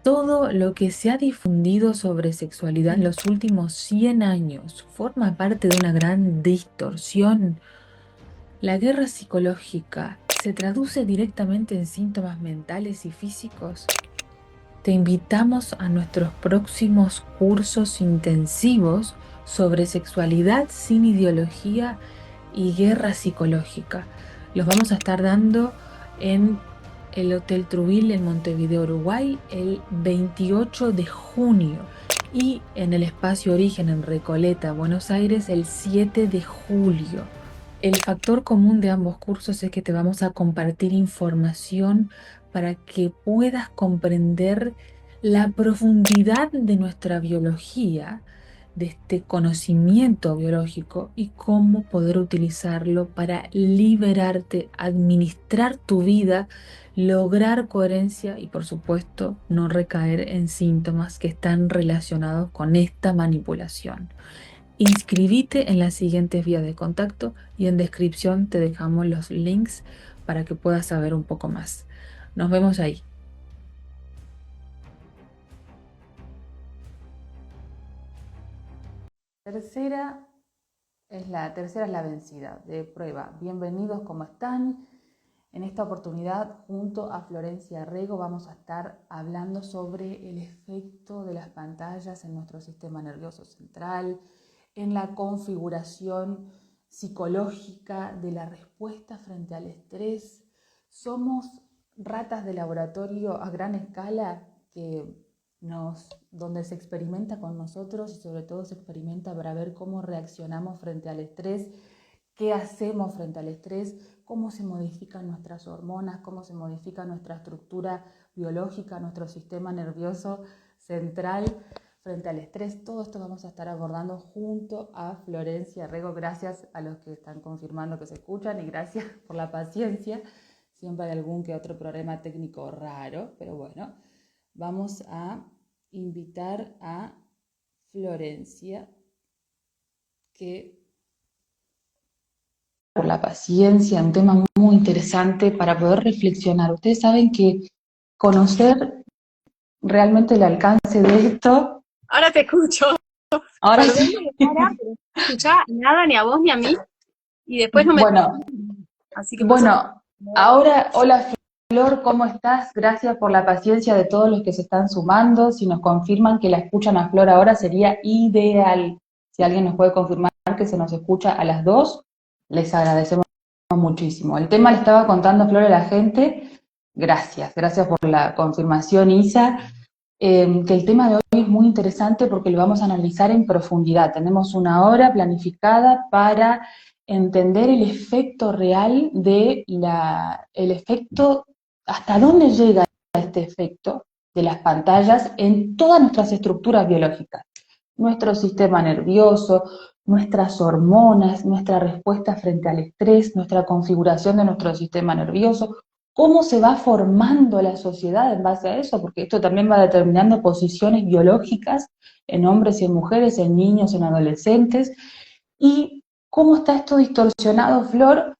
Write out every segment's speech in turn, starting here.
Todo lo que se ha difundido sobre sexualidad en los últimos 100 años forma parte de una gran distorsión. La guerra psicológica se traduce directamente en síntomas mentales y físicos. Te invitamos a nuestros próximos cursos intensivos sobre sexualidad sin ideología y guerra psicológica. Los vamos a estar dando en el Hotel Truville en Montevideo, Uruguay, el 28 de junio y en el Espacio Origen en Recoleta, Buenos Aires, el 7 de julio. El factor común de ambos cursos es que te vamos a compartir información para que puedas comprender la profundidad de nuestra biología, de este conocimiento biológico y cómo poder utilizarlo para liberarte, administrar tu vida, lograr coherencia y por supuesto no recaer en síntomas que están relacionados con esta manipulación. Inscribite en las siguientes vías de contacto y en descripción te dejamos los links para que puedas saber un poco más. Nos vemos ahí. Tercera es la vencida de prueba. Bienvenidos, ¿cómo están? En esta oportunidad, junto a Florencia Rego, vamos a estar hablando sobre el efecto de las pantallas en nuestro sistema nervioso central, en la configuración psicológica de la respuesta frente al estrés. Somos ratas de laboratorio a gran escala donde se experimenta con nosotros y sobre todo se experimenta para ver cómo reaccionamos frente al estrés, qué hacemos frente al estrés, cómo se modifican nuestras hormonas, cómo se modifica nuestra estructura biológica, nuestro sistema nervioso central frente al estrés. Todo esto vamos a estar abordando junto a Florencia Rego. Gracias a los que están confirmando que se escuchan y gracias por la paciencia. Siempre hay algún que otro problema técnico raro, pero bueno, vamos a invitar a Florencia por la paciencia, un tema muy interesante para poder reflexionar. Ustedes saben que conocer realmente el alcance de esto. Ahora te escucho. Ahora Saludando sí. de cara, pero no te escuchaba nada, ni a vos ni a mí, y después no me... Bueno, Así que por eso... bueno, ahora, hola Flor, ¿cómo estás? Gracias por la paciencia de todos los que se están sumando. Si nos confirman que la escuchan a Flor ahora sería ideal. Si alguien nos puede confirmar que se nos escucha a las dos, les agradecemos muchísimo. El tema le estaba contando a Flor a la gente. Gracias por la confirmación, Isa. Que el tema de hoy es muy interesante porque lo vamos a analizar en profundidad. Tenemos una hora planificada para entender el efecto real el efecto, hasta dónde llega este efecto de las pantallas en todas nuestras estructuras biológicas, nuestro sistema nervioso, nuestras hormonas, nuestra respuesta frente al estrés, nuestra configuración de nuestro sistema nervioso, cómo se va formando la sociedad en base a eso, porque esto también va determinando posiciones biológicas en hombres y en mujeres, en niños, en adolescentes, y cómo está esto distorsionado, Flor,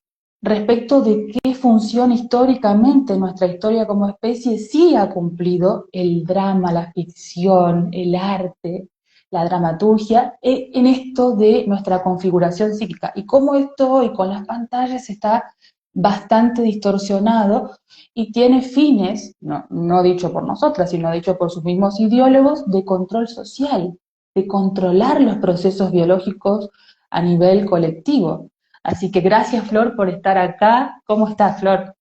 respecto de qué función históricamente nuestra historia como especie sí ha cumplido el drama, la ficción, el arte, la dramaturgia, en esto de nuestra configuración psíquica, y cómo esto hoy con las pantallas está bastante distorsionado y tiene fines, no dicho por nosotras, sino dicho por sus mismos ideólogos, de control social, de controlar los procesos biológicos a nivel colectivo. Así que gracias, Flor, por estar acá. ¿Cómo estás, Flor?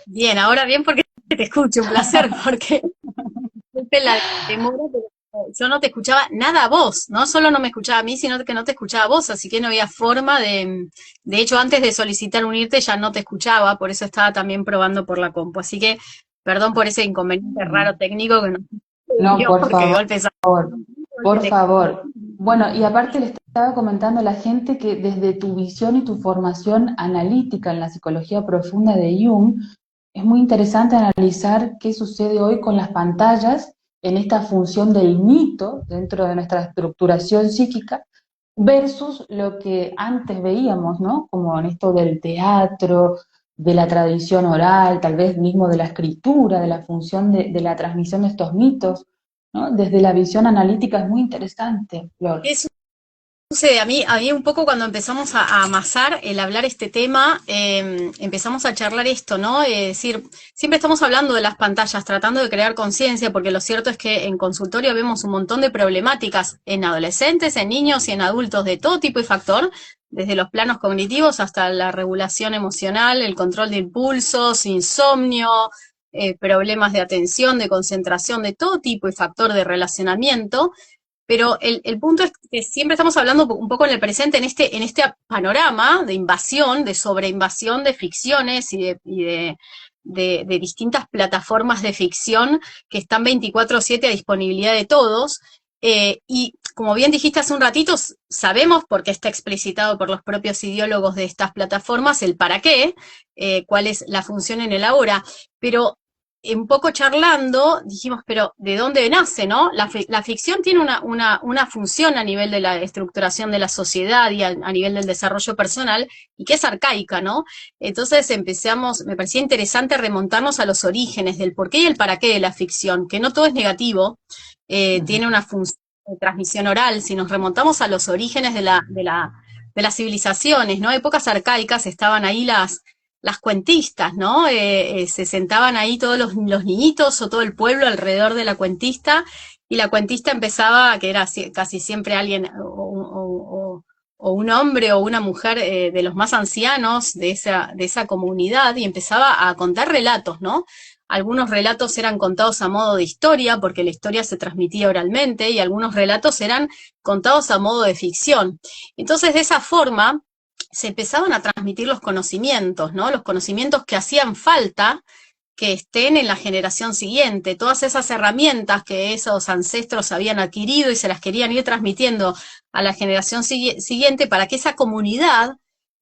Bien, ahora bien porque te escucho, un placer, porque disculpe la demora, pero yo no te escuchaba nada a vos, no solo no me escuchaba a mí, sino que no te escuchaba a vos, así que no había forma de hecho, antes de solicitar unirte ya no te escuchaba, por eso estaba también probando por la compu, así que perdón por ese inconveniente raro técnico que no se No, dio por porque de favor, golpe salió el por teléfono. favor. Bueno, y aparte le estaba comentando a la gente que desde tu visión y tu formación analítica en la psicología profunda de Jung, es muy interesante analizar qué sucede hoy con las pantallas en esta función del mito dentro de nuestra estructuración psíquica versus lo que antes veíamos, ¿no? Como en esto del teatro, de la tradición oral, tal vez mismo de la escritura, de la función de la transmisión de estos mitos ¿no? Desde la visión analítica es muy interesante, Flor. Eso sucede a mí un poco cuando empezamos a amasar el hablar este tema, empezamos a charlar esto, ¿no? Es decir, siempre estamos hablando de las pantallas, tratando de crear conciencia, porque lo cierto es que en consultorio vemos un montón de problemáticas en adolescentes, en niños y en adultos de todo tipo y factor, desde los planos cognitivos hasta la regulación emocional, el control de impulsos, insomnio, problemas de atención, de concentración, de todo tipo y factor de relacionamiento. Pero el punto es que siempre estamos hablando un poco en el presente, en este panorama de invasión, de sobreinvasión de ficciones de distintas plataformas de ficción que están 24/7 a disponibilidad de todos. Y como bien dijiste hace un ratito, sabemos, porque está explicitado por los propios ideólogos de estas plataformas, el para qué, cuál es la función en el ahora, pero un poco charlando, dijimos, pero ¿de dónde nace, no? La ficción tiene una función a nivel de la estructuración de la sociedad y a nivel del desarrollo personal, y que es arcaica, ¿no? Entonces me parecía interesante remontarnos a los orígenes del por qué y el para qué de la ficción, que no todo es negativo, tiene una función de transmisión oral. Si nos remontamos a los orígenes de las civilizaciones, ¿no? Épocas arcaicas estaban ahí las cuentistas, ¿no? Se sentaban ahí todos los niñitos o todo el pueblo alrededor de la cuentista, y la cuentista empezaba, que era casi siempre alguien, o un hombre o una mujer de los más ancianos de esa comunidad, y empezaba a contar relatos, ¿no? Algunos relatos eran contados a modo de historia, porque la historia se transmitía oralmente, y algunos relatos eran contados a modo de ficción. Entonces, de esa forma, se empezaban a transmitir los conocimientos, ¿no? Los conocimientos que hacían falta que estén en la generación siguiente, todas esas herramientas que esos ancestros habían adquirido y se las querían ir transmitiendo a la generación siguiente para que esa comunidad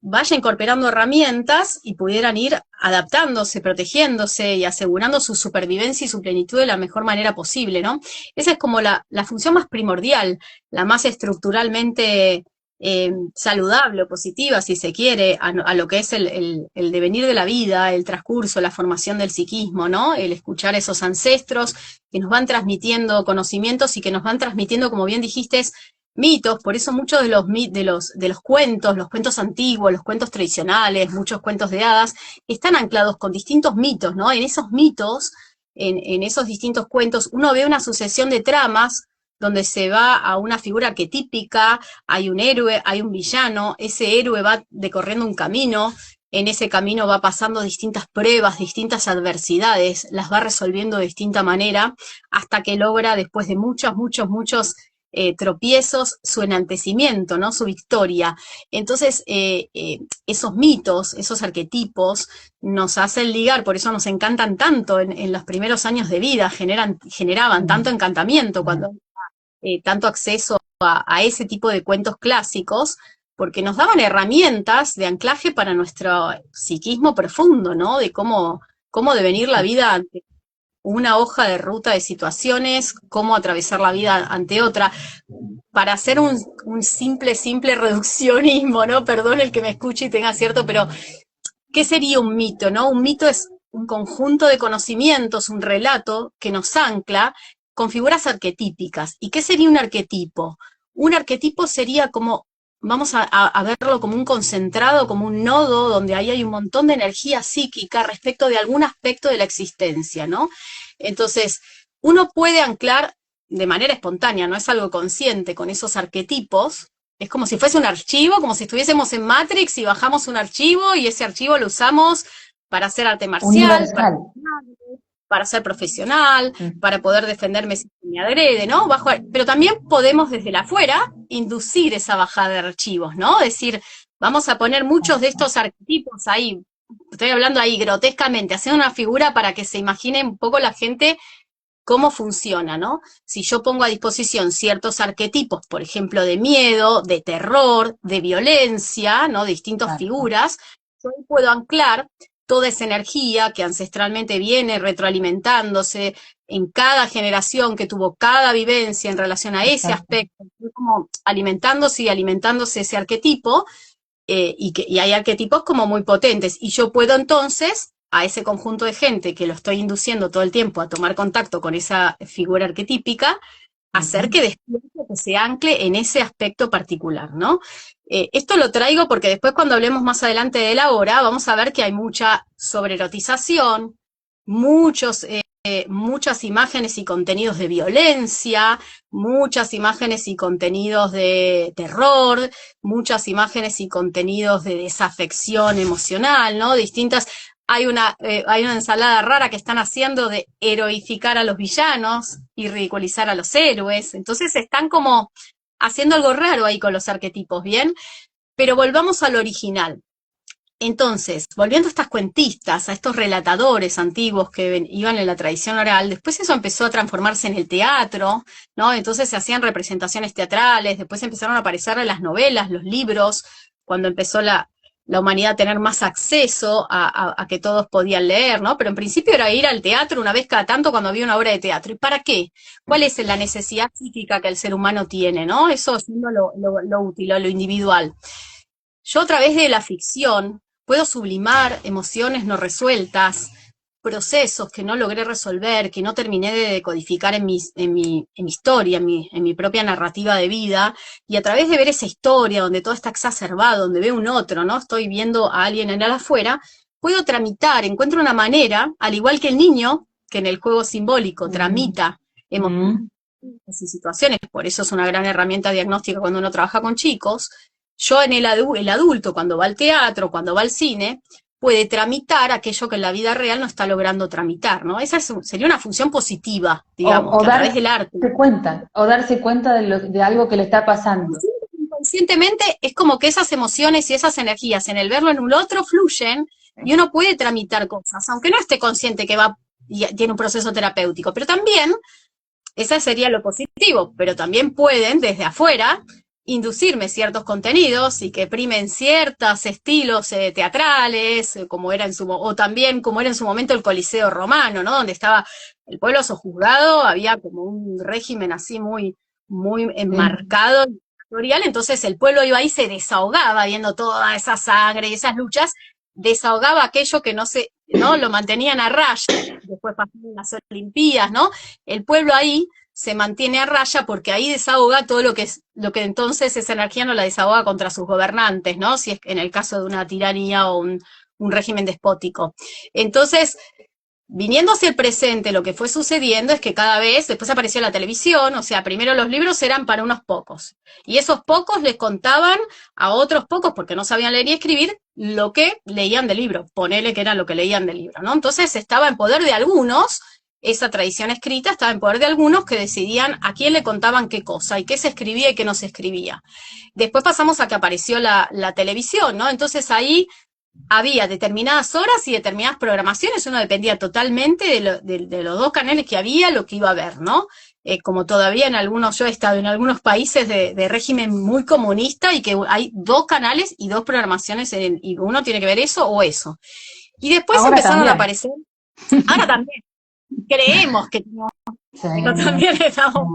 vaya incorporando herramientas y pudieran ir adaptándose, protegiéndose y asegurando su supervivencia y su plenitud de la mejor manera posible, ¿no? Esa es como la función más primordial, la más estructuralmente saludable o positiva, si se quiere, a lo que es el devenir de la vida, el transcurso, la formación del psiquismo, ¿no? El escuchar a esos ancestros que nos van transmitiendo conocimientos y que nos van transmitiendo, como bien dijiste, mitos. Por eso muchos de los cuentos, los cuentos antiguos, los cuentos tradicionales, muchos cuentos de hadas, están anclados con distintos mitos, ¿no? En esos mitos, en esos distintos cuentos, uno ve una sucesión de tramas donde se va a una figura arquetípica, hay un héroe, hay un villano, ese héroe va decorriendo un camino, en ese camino va pasando distintas pruebas, distintas adversidades, las va resolviendo de distinta manera, hasta que logra, después de muchos tropiezos, su enaltecimiento, ¿no? Su victoria. Entonces, esos mitos, esos arquetipos, nos hacen ligar, por eso nos encantan tanto en los primeros años de vida, generaban tanto encantamiento cuando tanto acceso a ese tipo de cuentos clásicos, porque nos daban herramientas de anclaje para nuestro psiquismo profundo, ¿no? De cómo devenir la vida ante una hoja de ruta de situaciones, cómo atravesar la vida ante otra. Para hacer un simple reduccionismo, ¿no? Perdón el que me escuche y tenga cierto, pero ¿qué sería un mito, no? Un mito es un conjunto de conocimientos, un relato que nos ancla con figuras arquetípicas. ¿Y qué sería un arquetipo? Un arquetipo sería como, vamos a verlo como un concentrado, como un nodo, donde ahí hay un montón de energía psíquica respecto de algún aspecto de la existencia, ¿no? Entonces, uno puede anclar de manera espontánea, no es algo consciente, con esos arquetipos. Es como si fuese un archivo, como si estuviésemos en Matrix y bajamos un archivo y ese archivo lo usamos para hacer arte marcial, para ser profesional, para poder defenderme si me agrede, ¿no? Pero también podemos desde el afuera inducir esa bajada de archivos, ¿no? Es decir, vamos a poner muchos de estos arquetipos ahí, estoy hablando ahí grotescamente, hacer una figura para que se imagine un poco la gente cómo funciona, ¿no? Si yo pongo a disposición ciertos arquetipos, por ejemplo, de miedo, de terror, de violencia, ¿no? De distintas figuras, yo puedo anclar toda esa energía que ancestralmente viene retroalimentándose en cada generación que tuvo cada vivencia en relación a ese aspecto, como alimentándose y alimentándose ese arquetipo, y hay arquetipos como muy potentes, y yo puedo entonces a ese conjunto de gente que lo estoy induciendo todo el tiempo a tomar contacto con esa figura arquetípica, hacer que despierte, que se ancle en ese aspecto particular, ¿no? Esto lo traigo porque después cuando hablemos más adelante de la obra, vamos a ver que hay mucha sobreerotización, muchas imágenes y contenidos de violencia, muchas imágenes y contenidos de terror, muchas imágenes y contenidos de desafección emocional, ¿no? Hay una ensalada rara que están haciendo de heroificar a los villanos y ridiculizar a los héroes. Entonces están como haciendo algo raro ahí con los arquetipos, ¿bien? Pero volvamos al original. Entonces, volviendo a estas cuentistas, a estos relatadores antiguos que iban en la tradición oral, después eso empezó a transformarse en el teatro, ¿no? Entonces se hacían representaciones teatrales, después empezaron a aparecer las novelas, los libros, cuando empezó la humanidad a tener más acceso a que todos podían leer, ¿no? Pero en principio era ir al teatro una vez cada tanto cuando había una obra de teatro. ¿Y para qué? ¿Cuál es la necesidad psíquica que el ser humano tiene, ¿no? Eso siendo lo útil, lo individual. Yo a través de la ficción puedo sublimar emociones no resueltas, procesos que no logré resolver, que no terminé de decodificar en mi historia, en mi propia narrativa de vida, y a través de ver esa historia donde todo está exacerbado, donde veo un otro, ¿no? Estoy viendo a alguien en el afuera, puedo tramitar, encuentro una manera, al igual que el niño, que en el juego simbólico tramita emociones y situaciones, por eso es una gran herramienta diagnóstica cuando uno trabaja con chicos. Yo en el adulto, cuando va al teatro, cuando va al cine, puede tramitar aquello que en la vida real no está logrando tramitar, ¿no? Esa sería una función positiva, digamos, que a través del arte. O darse cuenta de algo que le está pasando. Inconscientemente es como que esas emociones y esas energías en el verlo en un otro fluyen y uno puede tramitar cosas, aunque no esté consciente que va y tiene un proceso terapéutico, pero también, esa sería lo positivo, pero también pueden desde afuera inducirme ciertos contenidos y que primen ciertos estilos teatrales, o también como era en su momento el Coliseo romano, ¿no? Donde estaba el pueblo sojuzgado, había como un régimen así muy, muy enmarcado, dictatorial, entonces el pueblo iba ahí, se desahogaba viendo toda esa sangre y esas luchas, desahogaba aquello que no lo mantenían a raya, después pasaron las Olimpiadas, ¿no? El pueblo ahí se mantiene a raya porque ahí desahoga todo lo que entonces esa energía no la desahoga contra sus gobernantes, ¿no? Si es en el caso de una tiranía o un régimen despótico. Entonces, viniendo hacia el presente, lo que fue sucediendo es que cada vez, después apareció la televisión, o sea, primero los libros eran para unos pocos, y esos pocos les contaban a otros pocos, porque no sabían leer y escribir, lo que leían del libro, ponele que era lo que leían del libro, ¿no? Entonces estaba en poder de algunos, esa tradición escrita estaba en poder de algunos que decidían a quién le contaban qué cosa, y qué se escribía y qué no se escribía. Después pasamos a que apareció la televisión, ¿no? Entonces ahí había determinadas horas y determinadas programaciones, uno dependía totalmente de los dos canales que había, lo que iba a ver, ¿no? Como todavía yo he estado en algunos países de régimen muy comunista y que hay dos canales y dos programaciones y uno tiene que ver eso o eso. Y después ahora empezaron también a aparecer, ahora también, creemos que pero también estamos.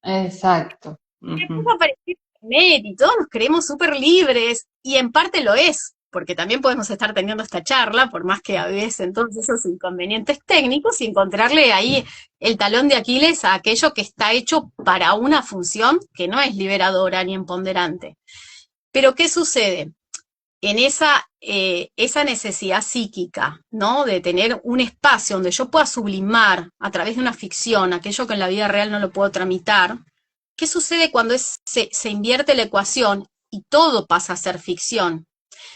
Exacto. Después apareció Internet y todos nos creemos súper libres, y en parte lo es, porque también podemos estar teniendo esta charla, por más que a veces entonces esos inconvenientes técnicos, y encontrarle ahí el talón de Aquiles a aquello que está hecho para una función que no es liberadora ni empoderante. Pero ¿qué sucede? En esa necesidad psíquica, ¿no? De tener un espacio donde yo pueda sublimar a través de una ficción aquello que en la vida real no lo puedo tramitar. ¿Qué sucede cuando se invierte la ecuación y todo pasa a ser ficción?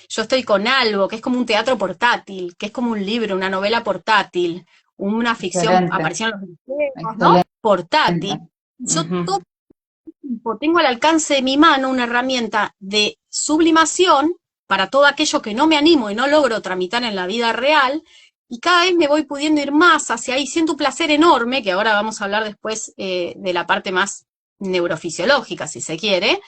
Yo estoy con algo que es como un teatro portátil, que es como un libro, una novela portátil, una ficción, apareció en los videos, ¿no? Portátil. Yo todo el tiempo tengo al alcance de mi mano una herramienta de sublimación para todo aquello que no me animo y no logro tramitar en la vida real, y cada vez me voy pudiendo ir más hacia ahí, siento un placer enorme, que ahora vamos a hablar después de la parte más neurofisiológica, si se quiere,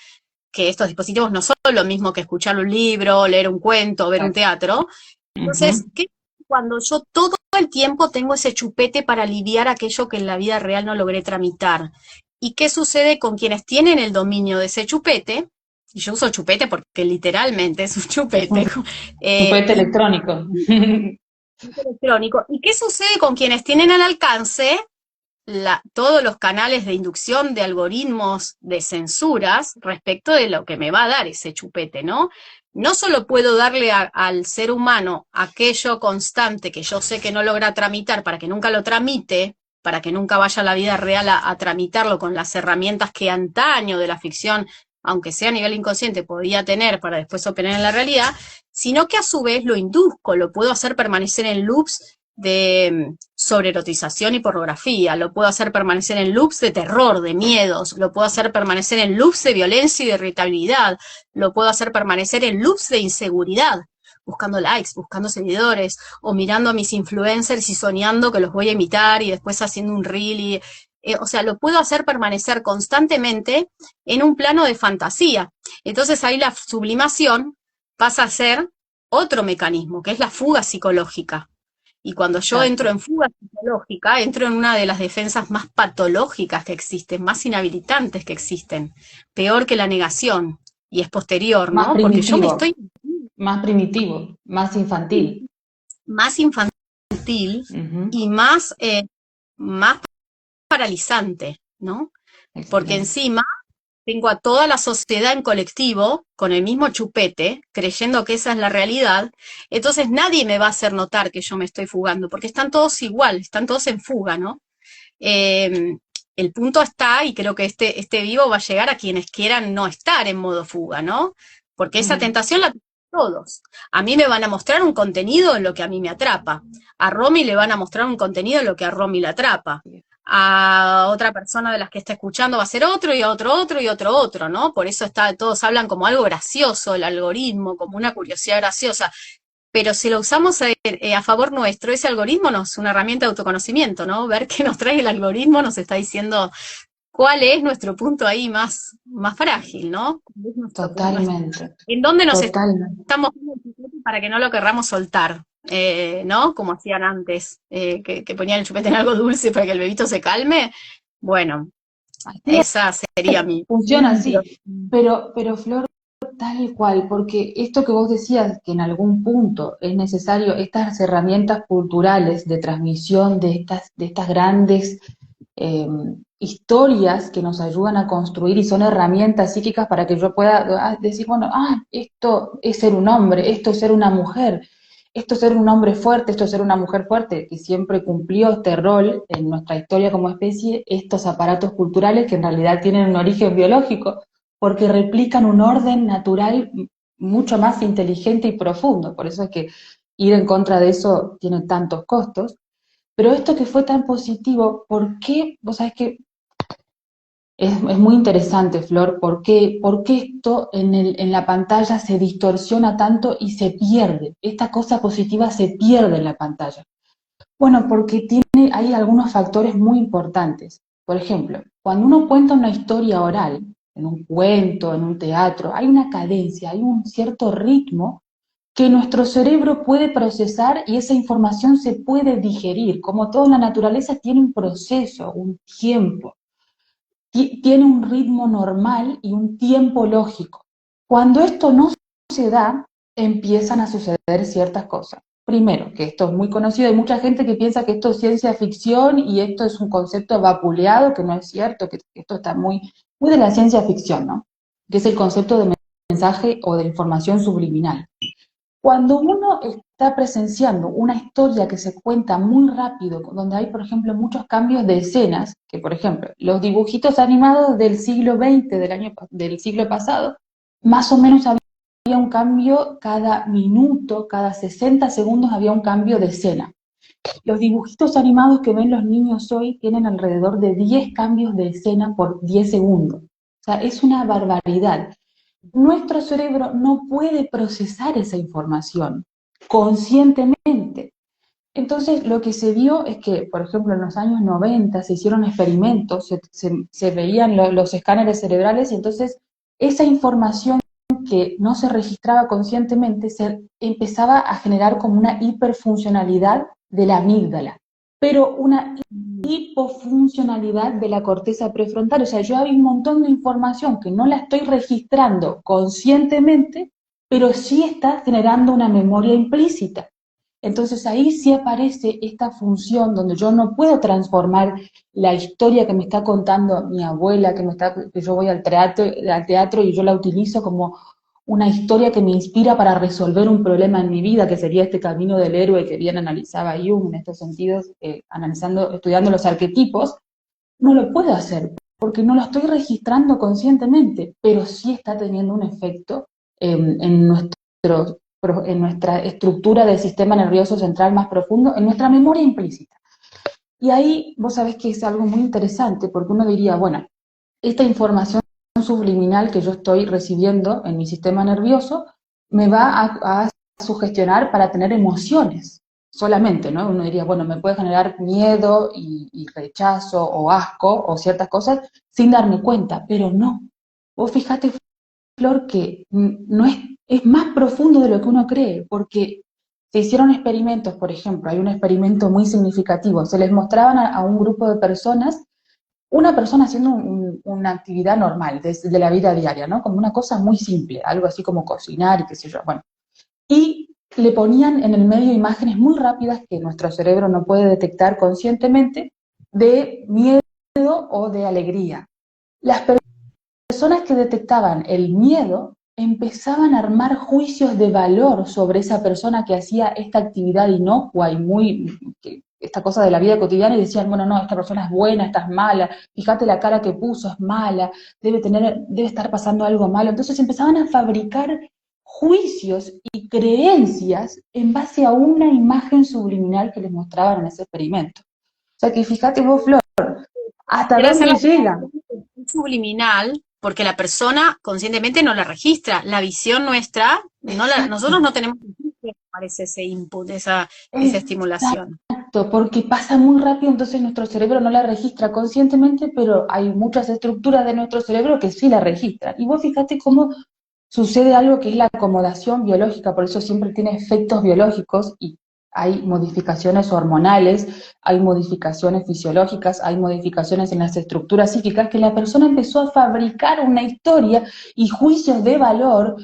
que estos dispositivos no son lo mismo que escuchar un libro, leer un cuento, ver un teatro. Entonces, ¿qué cuando yo todo el tiempo tengo ese chupete para aliviar aquello que en la vida real no logré tramitar? ¿Y qué sucede con quienes tienen el dominio de ese chupete? Y yo uso chupete porque literalmente es un chupete. Chupete electrónico. electrónico. ¿Y qué sucede con quienes tienen al alcance todos los canales de inducción de algoritmos de censuras respecto de lo que me va a dar ese chupete, ¿no? No solo puedo darle al ser humano aquello constante que yo sé que no logra tramitar para que nunca lo tramite, para que nunca vaya a la vida real a tramitarlo con las herramientas que antaño de la ficción, aunque sea a nivel inconsciente, podía tener para después operar en la realidad, sino que a su vez lo induzco, lo puedo hacer permanecer en loops de sobreerotización y pornografía, lo puedo hacer permanecer en loops de terror, de miedos, lo puedo hacer permanecer en loops de violencia y de irritabilidad, lo puedo hacer permanecer en loops de inseguridad, buscando likes, buscando seguidores, o mirando a mis influencers y soñando que los voy a imitar y después haciendo un reel o sea, lo puedo hacer permanecer constantemente en un plano de fantasía. Entonces ahí la sublimación pasa a ser otro mecanismo, que es la fuga psicológica. Y cuando yo entro Exacto. en fuga psicológica, entro en una de las defensas más patológicas que existen, más inhabilitantes que existen, peor que la negación, y es posterior, ¿no? Porque yo me estoy Más primitivo, más infantil. más infantil Ujú. y más paralizante, ¿no? Porque Excelente. encima tengo a toda la sociedad en colectivo con el mismo chupete, creyendo que esa es la realidad, entonces nadie me va a hacer notar que yo me estoy fugando, porque están todos igual, están todos en fuga, ¿no? Eh, el punto está, y creo que este vivo va a llegar a quienes quieran no estar en modo fuga, ¿no? Porque esa Mm. tentación la tienen todos. A mí me van a mostrar un contenido en lo que a mí me atrapa. A Romy le van a mostrar un contenido en lo que a Romy le atrapa. A otra persona de las que está escuchando va a ser otro, y a otro, y otro, ¿no? Por eso todos hablan como algo gracioso, el algoritmo, como una curiosidad graciosa. Pero si lo usamos a favor nuestro, ese algoritmo no es una herramienta de autoconocimiento, ¿no? Ver qué nos trae el algoritmo nos está diciendo cuál es nuestro punto ahí más frágil, ¿no? ¿Cuál es Totalmente, en dónde nos totalmente. estamos para que no lo querramos soltar, ¿no? Como hacían antes, que ponían el chupete en algo dulce para que el bebito se calme. Bueno, Así esa sería mi... funciona así, pero Flor, tal cual, porque esto que vos decías, que en algún punto es necesario estas herramientas culturales de transmisión de estas grandes eh, historias que nos ayudan a construir y son herramientas psíquicas para que yo pueda decir, bueno, esto es ser un hombre, esto es ser una mujer, esto es ser un hombre fuerte, esto es ser una mujer fuerte, que siempre cumplió este rol en nuestra historia como especie, estos aparatos culturales que en realidad tienen un origen biológico, porque replican un orden natural mucho más inteligente y profundo. Por eso es que ir en contra de eso tiene tantos costos. Pero esto que fue tan positivo, ¿por qué? Vos sabés que es muy interesante, Flor, por qué esto en la pantalla se distorsiona tanto y se pierde? Esta cosa positiva se pierde en la pantalla. Bueno, porque hay algunos factores muy importantes. Por ejemplo, cuando uno cuenta una historia oral, en un cuento, en un teatro, hay una cadencia, hay un cierto ritmo que nuestro cerebro puede procesar y esa información se puede digerir. Como toda la naturaleza tiene un proceso, un tiempo, tiene un ritmo normal y un tiempo lógico. Cuando esto no se da, empiezan a suceder ciertas cosas. Primero, que esto es muy conocido, hay mucha gente que piensa que esto es ciencia ficción y esto es un concepto vapuleado, que no es cierto, que esto está muy de la ciencia ficción, ¿no? Que es el concepto de mensaje o de información subliminal. Cuando uno está presenciando una historia que se cuenta muy rápido, donde hay, por ejemplo, muchos cambios de escenas, que por ejemplo, los dibujitos animados del siglo XX, del siglo pasado, más o menos había un cambio cada minuto, cada 60 segundos había un cambio de escena. Los dibujitos animados que ven los niños hoy tienen alrededor de 10 cambios de escena por 10 segundos. O sea, es una barbaridad. Nuestro cerebro no puede procesar esa información conscientemente. Entonces, lo que se vio es que, por ejemplo, en los años 90 se hicieron experimentos, se veían los escáneres cerebrales y entonces esa información que no se registraba conscientemente se empezaba a generar como una hiperfuncionalidad de la amígdala, pero una hipofuncionalidad de la corteza prefrontal. O sea, yo hay un montón de información que no la estoy registrando conscientemente, pero sí está generando una memoria implícita. Entonces ahí sí aparece esta función donde yo no puedo transformar la historia que me está contando mi abuela, que yo voy al teatro y yo la utilizo como una historia que me inspira para resolver un problema en mi vida, que sería este camino del héroe que bien analizaba Jung en estos sentidos, estudiando los arquetipos. No lo puedo hacer porque no lo estoy registrando conscientemente, pero sí está teniendo un efecto en en nuestra estructura del sistema nervioso central más profundo, en nuestra memoria implícita. Y ahí vos sabés que es algo muy interesante, porque uno diría, bueno, esta información subliminal que yo estoy recibiendo en mi sistema nervioso me va a sugestionar para tener emociones solamente, ¿no? Uno diría, bueno, me puede generar miedo y rechazo o asco o ciertas cosas sin darme cuenta, pero no. Vos fijate, Flor, que no es más profundo de lo que uno cree, porque se hicieron experimentos, por ejemplo, hay un experimento muy significativo, se les mostraban a un grupo de personas, una persona haciendo una actividad normal de la vida diaria, ¿no? Como una cosa muy simple, algo así como cocinar y qué sé yo, bueno. Y le ponían en el medio imágenes muy rápidas que nuestro cerebro no puede detectar conscientemente de miedo o de alegría. Las personas que detectaban el miedo empezaban a armar juicios de valor sobre esa persona que hacía esta actividad inocua y esta cosa de la vida cotidiana, y decían, bueno, no, esta persona es buena, esta es mala, fíjate la cara que puso, es mala, debe estar pasando algo malo. Entonces empezaban a fabricar juicios y creencias en base a una imagen subliminal que les mostraban en ese experimento. O sea que fíjate vos, Flor, hasta Quiere hacer dónde la llega. subliminal porque la persona conscientemente no la registra. La visión nuestra, nosotros Exacto. no tenemos registro, parece ese input, esa estimulación. Exacto, porque pasa muy rápido, entonces nuestro cerebro no la registra conscientemente, pero hay muchas estructuras de nuestro cerebro que sí la registran. Y vos fíjate cómo sucede algo que es la acomodación biológica, por eso siempre tiene efectos biológicos y hay modificaciones hormonales, hay modificaciones fisiológicas, hay modificaciones en las estructuras psíquicas, que la persona empezó a fabricar una historia y juicios de valor,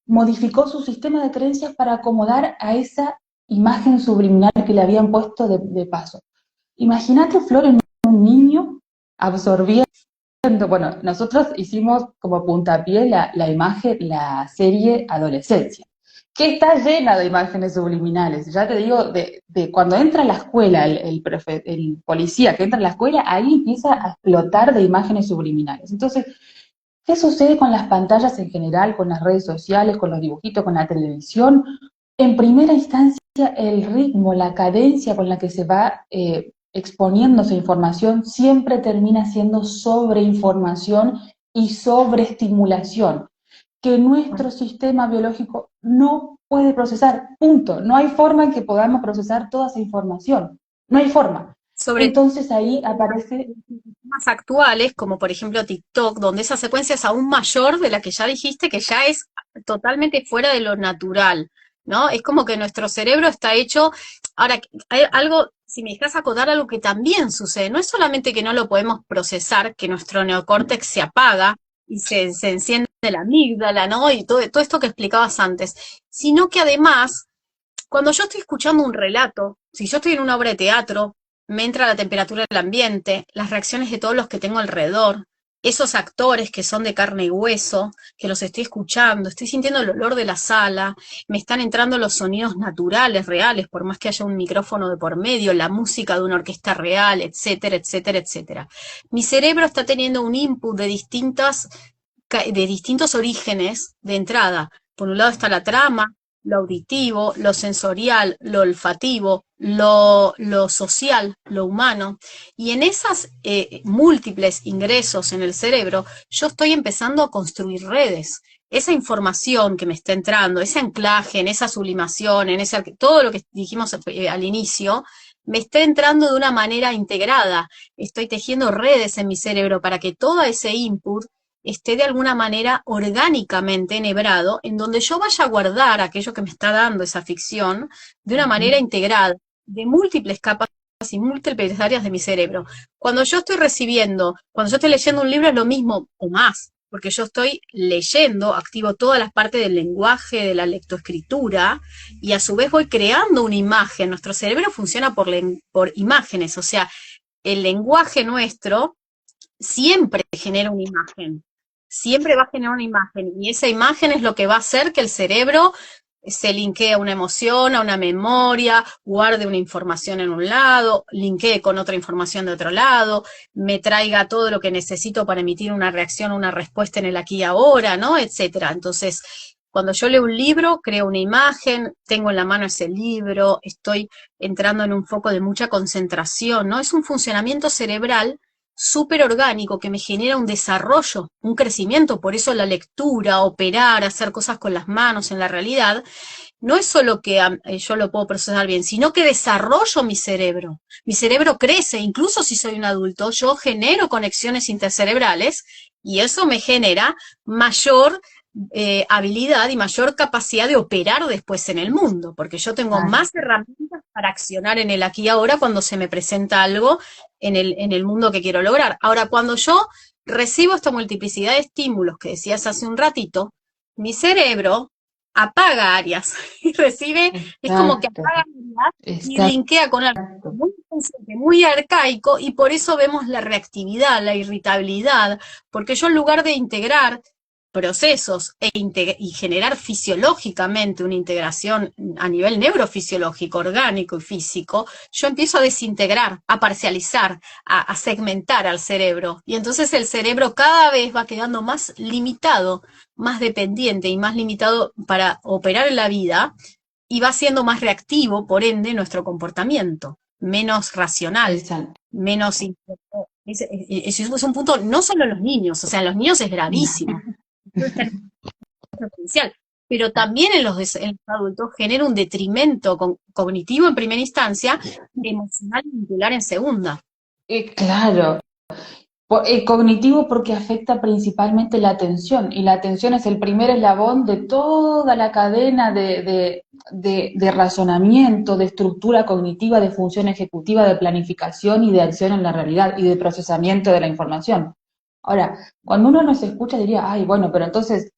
modificó su sistema de creencias para acomodar a esa imagen subliminal que le habían puesto de paso. Imagínate, Flor, en un niño absorbiendo, bueno, nosotros hicimos como puntapié la imagen, la serie Adolescencia, que está llena de imágenes subliminales. Ya te digo, de cuando entra a la escuela el policía que entra a la escuela, ahí empieza a explotar de imágenes subliminales. Entonces, ¿qué sucede con las pantallas en general, con las redes sociales, con los dibujitos, con la televisión? En primera instancia, el ritmo, la cadencia con la que se va exponiéndose información siempre termina siendo sobreinformación y sobreestimulación, que nuestro sistema biológico no puede procesar, punto. No hay forma en que podamos procesar toda esa información, no hay forma. Sobre Entonces ahí aparece, más actuales, como por ejemplo TikTok, donde esa secuencia es aún mayor de la que ya dijiste, que ya es totalmente fuera de lo natural, ¿no? Es como que nuestro cerebro está hecho. Ahora, hay algo, si me dejas acotar algo que también sucede, no es solamente que no lo podemos procesar, que nuestro neocórtex se apaga y se enciende la amígdala, ¿no? Y todo esto que explicabas antes, sino que además cuando yo estoy escuchando un relato, si yo estoy en una obra de teatro, me entra la temperatura del ambiente, las reacciones de todos los que tengo alrededor, esos actores que son de carne y hueso, que los estoy escuchando, estoy sintiendo el olor de la sala, me están entrando los sonidos naturales, reales, por más que haya un micrófono de por medio, la música de una orquesta real, etcétera, etcétera, etcétera. Mi cerebro está teniendo un input de distintos orígenes de entrada. Por un lado está la trama, lo auditivo, lo sensorial, lo olfativo, lo social, lo humano. Y en esas múltiples ingresos en el cerebro, yo estoy empezando a construir redes. Esa información que me está entrando, ese anclaje, en esa sublimación, todo lo que dijimos al inicio, me está entrando de una manera integrada. Estoy tejiendo redes en mi cerebro para que todo ese input esté de alguna manera orgánicamente enhebrado, en donde yo vaya a guardar aquello que me está dando esa ficción de una manera integrada, de múltiples capas y múltiples áreas de mi cerebro. Cuando yo estoy leyendo un libro es lo mismo o más. porque yo estoy leyendo, activo todas las partes del lenguaje, de la lectoescritura, y a su vez voy creando una imagen. Nuestro cerebro funciona por imágenes, o sea, el lenguaje nuestro siempre genera una imagen, siempre va a generar una imagen, y esa imagen es lo que va a hacer que el cerebro se linkee a una emoción, a una memoria, guarde una información en un lado, linkee con otra información de otro lado, me traiga todo lo que necesito para emitir una reacción, una respuesta en el aquí y ahora, ¿no? Etcétera. Entonces, cuando yo leo un libro, creo una imagen, tengo en la mano ese libro, estoy entrando en un foco de mucha concentración, ¿no? Es un funcionamiento cerebral súper orgánico que me genera un desarrollo, un crecimiento. Por eso la lectura, operar, hacer cosas con las manos en la realidad, no es solo que yo lo puedo procesar bien, sino que desarrollo mi cerebro. Mi cerebro crece, incluso si soy un adulto, yo genero conexiones intercerebrales y eso me genera mayor habilidad y mayor capacidad de operar después en el mundo, porque yo tengo más herramientas para accionar en el aquí y ahora cuando se me presenta algo en el mundo que quiero lograr. Ahora, cuando yo recibo esta multiplicidad de estímulos que decías hace un ratito, mi cerebro apaga áreas y recibe, es como que Exacto, apaga áreas y exacto. linkea con algo muy consciente, muy arcaico, y por eso vemos la reactividad, la irritabilidad, porque yo en lugar de integrar procesos y generar fisiológicamente una integración a nivel neurofisiológico, orgánico y físico, yo empiezo a desintegrar, a parcializar, a segmentar al cerebro. Y entonces el cerebro cada vez va quedando más limitado, más dependiente y más limitado para operar en la vida, y va siendo más reactivo, por ende, nuestro comportamiento, menos racional, Exacto. menos... Eso es un punto, no solo en los niños, o sea, en los niños es gravísimo. Potencial, pero también en los adultos genera un detrimento cognitivo en primera instancia, emocional y vincular en segunda. Claro, cognitivo porque afecta principalmente la atención, y la atención es el primer eslabón de toda la cadena de razonamiento, de estructura cognitiva, de función ejecutiva, de planificación y de acción en la realidad y de procesamiento de la información. Ahora, cuando uno nos escucha diría, ay, bueno, pero entonces,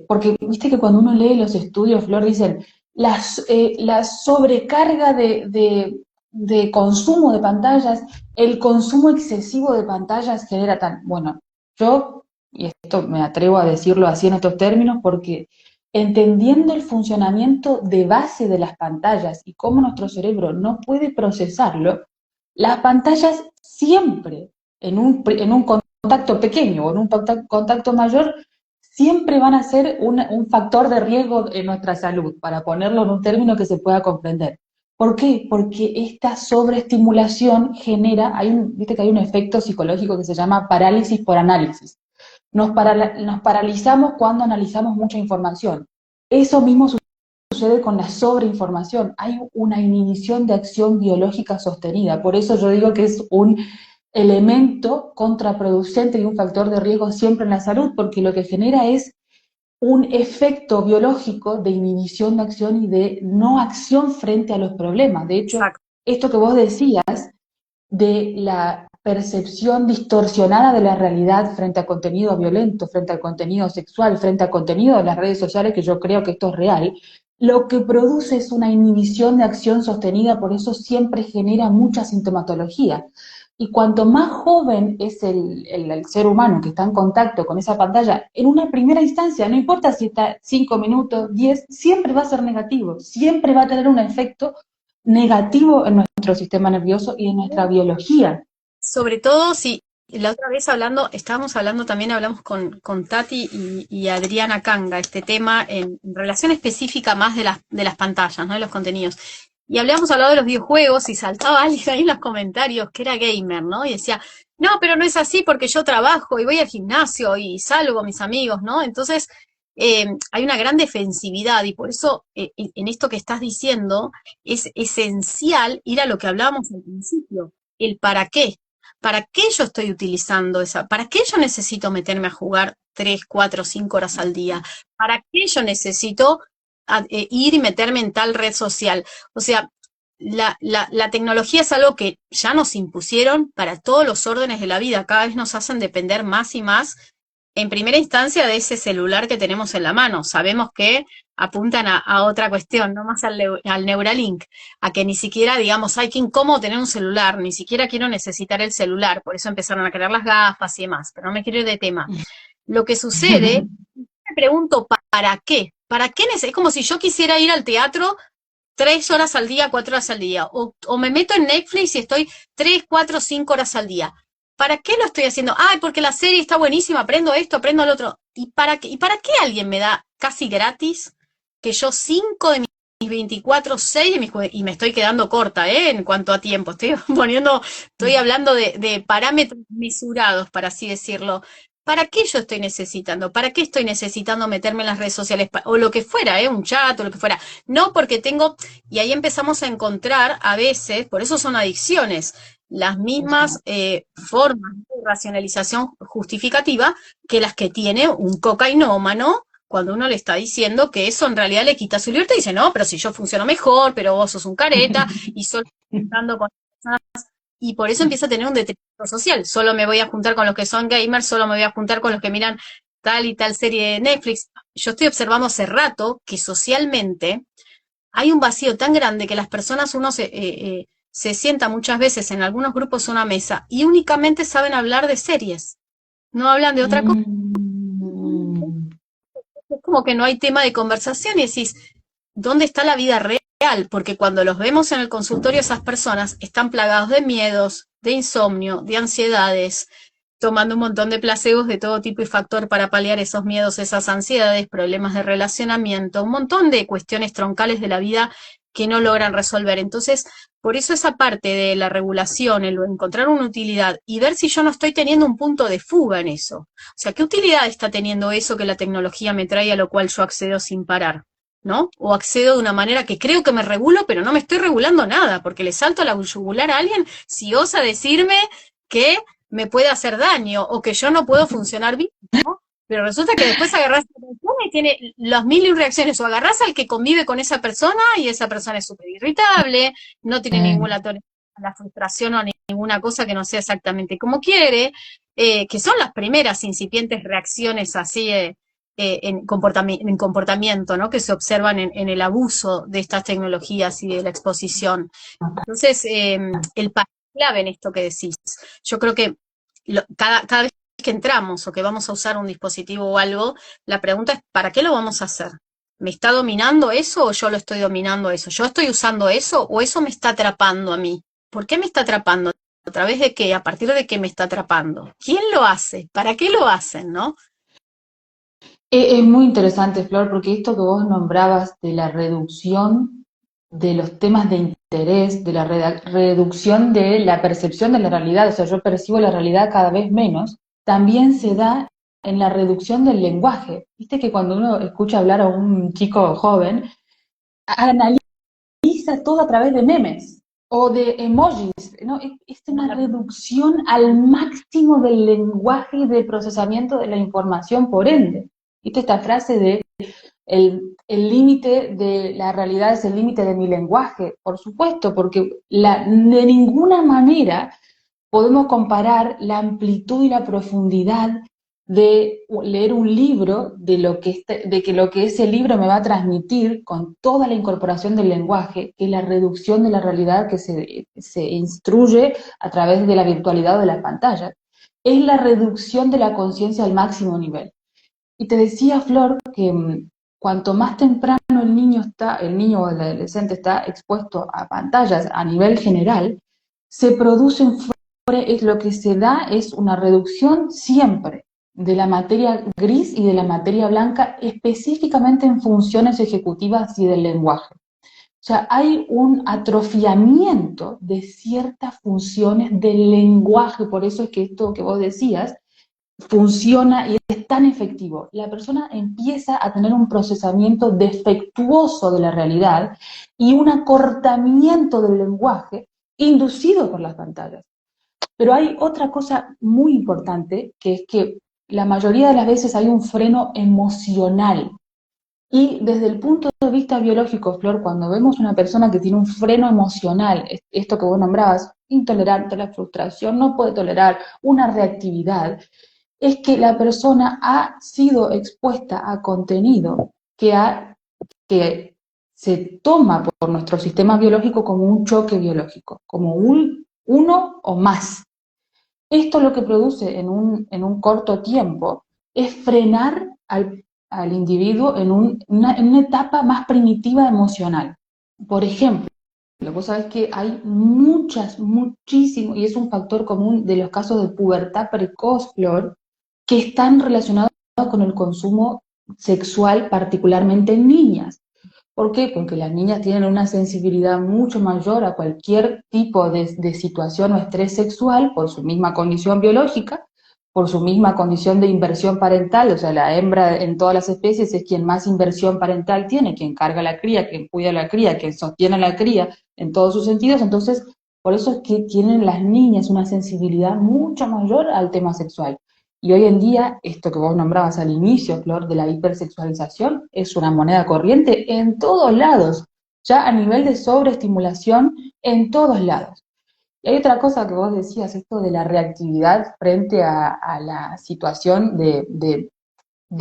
porque viste que cuando uno lee los estudios, Flor, dicen, la sobrecarga de consumo de pantallas, el consumo excesivo de pantallas genera tan, bueno, yo, y esto me atrevo a decirlo así en estos términos, porque entendiendo el funcionamiento de base de las pantallas y cómo nuestro cerebro no puede procesarlo, las pantallas siempre, en un contacto pequeño o en un contacto mayor, siempre van a ser un factor de riesgo en nuestra salud, para ponerlo en un término que se pueda comprender. ¿Por qué? Porque esta sobreestimulación genera, viste que hay un efecto psicológico que se llama parálisis por análisis. Nos paralizamos cuando analizamos mucha información. Eso mismo sucede con la sobreinformación. Hay una inhibición de acción biológica sostenida. Por eso yo digo que es un elemento contraproducente y un factor de riesgo siempre en la salud, porque lo que genera es un efecto biológico de inhibición de acción y de no acción frente a los problemas. De hecho, Exacto. esto que vos decías de la percepción distorsionada de la realidad frente a contenido violento, frente a contenido sexual, frente a contenido de las redes sociales, que yo creo que esto es real, lo que produce es una inhibición de acción sostenida, por eso siempre genera mucha sintomatología. Y cuanto más joven es el ser humano que está en contacto con esa pantalla, en una primera instancia, no importa si está 5 minutos, 10, siempre va a ser negativo, siempre va a tener un efecto negativo en nuestro sistema nervioso y en nuestra biología. Sobre todo si la otra vez estábamos hablando también, hablamos con Tati y Adriana Kanga, este tema en relación específica más de las pantallas, ¿no? De los contenidos. Y habíamos hablado de los videojuegos y saltaba alguien ahí en los comentarios que era gamer, ¿no? Y decía, no, pero no es así porque yo trabajo y voy al gimnasio y salgo con mis amigos, ¿no? Entonces, hay una gran defensividad y por eso en esto que estás diciendo es esencial ir a lo que hablábamos al principio, el para qué. ¿Para qué yo estoy utilizando esa? ¿Para qué yo necesito meterme a jugar 3, 4, 5 horas al día? ¿Para qué yo necesito ir y meterme en tal red social? O sea, la tecnología es algo que ya nos impusieron para todos los órdenes de la vida. Cada vez nos hacen depender más y más en primera instancia de ese celular que tenemos en la mano. Sabemos que apuntan a otra cuestión, no más al Neuralink, a que ni siquiera digamos, ay, qué incómodo tener un celular, ni siquiera quiero necesitar el celular, por eso empezaron a crear las gafas y demás, pero no me quiero ir de tema. Lo que sucede, me pregunto, ¿para qué? ¿Para qué es como si yo quisiera ir al teatro 3 horas al día, 4 horas al día, o me meto en Netflix y estoy 3, 4, 5 horas al día. ¿Para qué lo estoy haciendo? Ay, porque la serie está buenísima, aprendo esto, aprendo lo otro. ¿Y para qué alguien me da casi gratis que yo 5 de mis 24, 6 de y me estoy quedando corta, en cuanto a tiempo? Estoy hablando de parámetros mesurados, para así decirlo. ¿Para qué yo estoy necesitando? ¿Para qué estoy necesitando meterme en las redes sociales? O lo que fuera, un chat o lo que fuera. No porque tengo, y ahí empezamos a encontrar a veces, por eso son adicciones, las mismas formas de racionalización justificativa que las que tiene un cocainómano cuando uno le está diciendo que eso en realidad le quita su libertad y dice, no, pero si yo funciono mejor, pero vos sos un careta y solo estando con personas, y por eso empieza a tener un detrimento social. Solo me voy a juntar con los que son gamers, solo me voy a juntar con los que miran tal y tal serie de Netflix. Yo estoy observando hace rato que socialmente hay un vacío tan grande que las personas, uno se sienta muchas veces en algunos grupos a una mesa y únicamente saben hablar de series, no hablan de otra cosa. Mm. Es como que no hay tema de conversación y decís, ¿dónde está la vida real? Porque cuando los vemos en el consultorio, esas personas están plagados de miedos, de insomnio, de ansiedades, tomando un montón de placebos de todo tipo y factor para paliar esos miedos, esas ansiedades, problemas de relacionamiento, un montón de cuestiones troncales de la vida que no logran resolver. Entonces, por eso esa parte de la regulación, el encontrar una utilidad y ver si yo no estoy teniendo un punto de fuga en eso. O sea, ¿qué utilidad está teniendo eso que la tecnología me trae a lo cual yo accedo sin parar? ¿No? O accedo de una manera que creo que me regulo, pero no me estoy regulando nada, porque le salto a la yugular a alguien si osa decirme que me puede hacer daño o que yo no puedo funcionar bien, ¿no? Pero resulta que después agarrás a la persona y tiene las mil y reacciones, o agarrás al que convive con esa persona y esa persona es súper irritable, no tiene ninguna tolerancia a la frustración o a ninguna cosa que no sea exactamente como quiere, que son las primeras incipientes reacciones así en comportamiento, ¿no? Que se observan en el abuso de estas tecnologías y de la exposición. Entonces, el papel clave en esto que decís, yo creo que cada vez que entramos o que vamos a usar un dispositivo o algo, la pregunta es, ¿para qué lo vamos a hacer? ¿Me está dominando eso o yo lo estoy dominando eso? ¿Yo estoy usando eso o eso me está atrapando a mí? ¿Por qué me está atrapando? ¿A través de qué? ¿A partir de qué me está atrapando? ¿Quién lo hace? ¿Para qué lo hacen, no? Es muy interesante, Flor, porque esto que vos nombrabas de la reducción de los temas de interés, de la reducción de la percepción de la realidad, o sea, yo percibo la realidad cada vez menos, también se da en la reducción del lenguaje. Viste que cuando uno escucha hablar a un chico joven, analiza todo a través de memes o de emojis, ¿no? Es una reducción al máximo del lenguaje y del procesamiento de la información, por ende. ¿Viste esta frase de el límite de la realidad es el límite de mi lenguaje? Por supuesto, porque de ninguna manera podemos comparar la amplitud y la profundidad de leer un libro, de que lo que ese libro me va a transmitir con toda la incorporación del lenguaje, que es la reducción de la realidad que se instruye a través de la virtualidad o de las pantallas. Es la reducción de la conciencia al máximo nivel. Y te decía, Flor, que cuanto más temprano el niño o el adolescente está expuesto a pantallas a nivel general, se producen lo que se da es una reducción siempre de la materia gris y de la materia blanca, específicamente en funciones ejecutivas y del lenguaje. O sea, hay un atrofiamiento de ciertas funciones del lenguaje, por eso es que esto que vos decías funciona y es tan efectivo. La persona empieza a tener un procesamiento defectuoso de la realidad y un acortamiento del lenguaje inducido por las pantallas. Pero hay otra cosa muy importante, que es que la mayoría de las veces hay un freno emocional. Y desde el punto de vista biológico, Flor, cuando vemos una persona que tiene un freno emocional, esto que vos nombrabas, intolerante a la frustración, no puede tolerar una reactividad, es que la persona ha sido expuesta a contenido que se toma por nuestro sistema biológico como un choque biológico, como uno o más. Esto lo que produce en un corto tiempo es frenar al individuo en una etapa más primitiva emocional. Por ejemplo, vos sabés que hay muchísimos, y es un factor común de los casos de pubertad precoz, Flor, que están relacionados con el consumo sexual, particularmente en niñas. ¿Por qué? Porque las niñas tienen una sensibilidad mucho mayor a cualquier tipo de situación o estrés sexual por su misma condición biológica, por su misma condición de inversión parental, o sea, la hembra en todas las especies es quien más inversión parental tiene, quien carga la cría, quien cuida la cría, quien sostiene la cría en todos sus sentidos, entonces, por eso es que tienen las niñas una sensibilidad mucho mayor al tema sexual. Y hoy en día, esto que vos nombrabas al inicio, Flor, de la hipersexualización, es una moneda corriente en todos lados, ya a nivel de sobreestimulación en todos lados. Y hay otra cosa que vos decías, esto de la reactividad frente a la situación de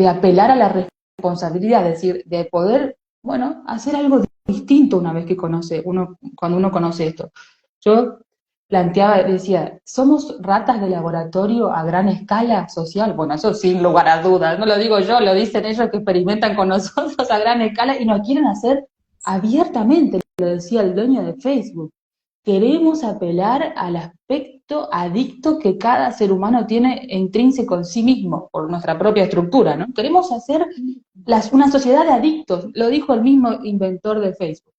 apelar a la responsabilidad, es decir, de poder, bueno, hacer algo distinto una vez que cuando uno conoce esto. Yo planteaba, decía, ¿somos ratas de laboratorio a gran escala social? Bueno, eso sin lugar a dudas, no lo digo yo, lo dicen ellos que experimentan con nosotros a gran escala y nos quieren hacer abiertamente, lo decía el dueño de Facebook. Queremos apelar al aspecto adicto que cada ser humano tiene intrínseco en sí mismo, por nuestra propia estructura, ¿no? Queremos hacer una sociedad de adictos, lo dijo el mismo inventor de Facebook.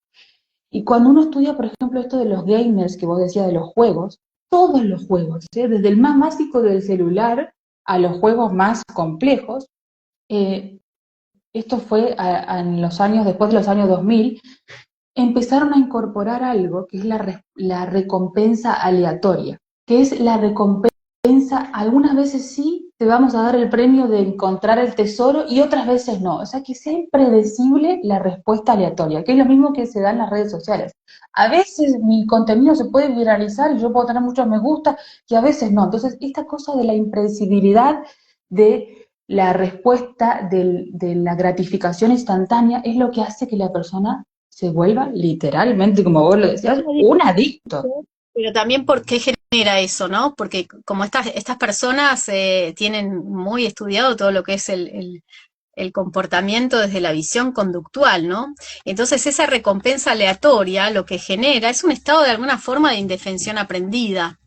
Y cuando uno estudia, por ejemplo, esto de los gamers, que vos decías de los juegos, todos los juegos, ¿sí? Desde el más básico del celular a los juegos más complejos, eh, esto fue en los años, después de los años 2000, empezaron a incorporar algo que es la recompensa aleatoria, que es la recompensa, algunas veces sí te vamos a dar el premio de encontrar el tesoro y otras veces no, o sea que sea impredecible la respuesta aleatoria, que es lo mismo que se da en las redes sociales. A veces mi contenido se puede viralizar y yo puedo tener muchos me gusta y a veces no, entonces esta cosa de la impredecibilidad de la respuesta de la gratificación instantánea es lo que hace que la persona se vuelva literalmente, como vos lo decías, un adicto. Pero también por qué genera eso, ¿no? Porque como estas personas tienen muy estudiado todo lo que es el comportamiento desde la visión conductual, ¿no? Entonces esa recompensa aleatoria lo que genera es un estado de alguna forma de indefensión aprendida.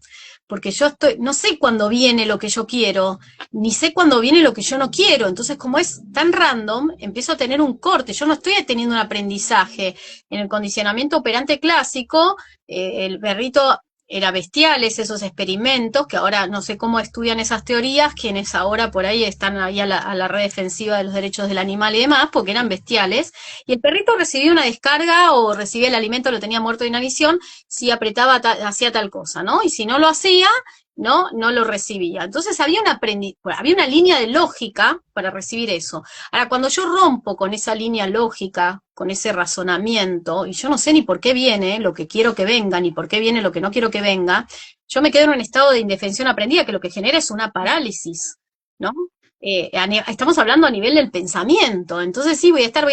Porque no sé cuándo viene lo que yo quiero, ni sé cuándo viene lo que yo no quiero. Entonces, como es tan random, empiezo a tener un corte. Yo no estoy teniendo un aprendizaje. En el condicionamiento operante clásico, el perrito era bestiales, esos experimentos, que ahora no sé cómo estudian esas teorías, quienes ahora por ahí están ahí a la red defensiva de los derechos del animal y demás, porque eran bestiales, y el perrito recibía una descarga o recibía el alimento, lo tenía muerto de inanición, si apretaba, hacía tal cosa, ¿no? Y si no lo hacía, no lo recibía. Entonces había una línea de lógica para recibir eso. Ahora, cuando yo rompo con esa línea lógica, con ese razonamiento, y yo no sé ni por qué viene lo que quiero que venga, ni por qué viene lo que no quiero que venga, yo me quedo en un estado de indefensión aprendida que lo que genera es una parálisis, ¿no? Estamos hablando a nivel del pensamiento, entonces sí, voy a estar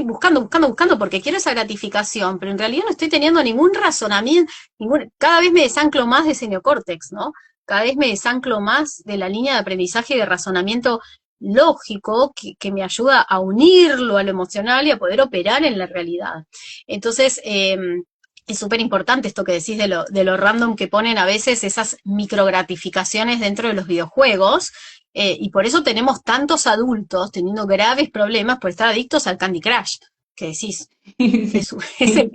buscando, porque quiero esa gratificación, pero en realidad no estoy teniendo ningún razonamiento, cada vez me desanclo más de ese neocórtex, ¿no? Cada vez me desanclo más de la línea de aprendizaje y de razonamiento lógico que me ayuda a unirlo a lo emocional y a poder operar en la realidad. Entonces, es súper importante esto que decís de lo random que ponen a veces esas microgratificaciones dentro de los videojuegos, y por eso tenemos tantos adultos teniendo graves problemas por estar adictos al Candy Crush, que decís, Sí, es el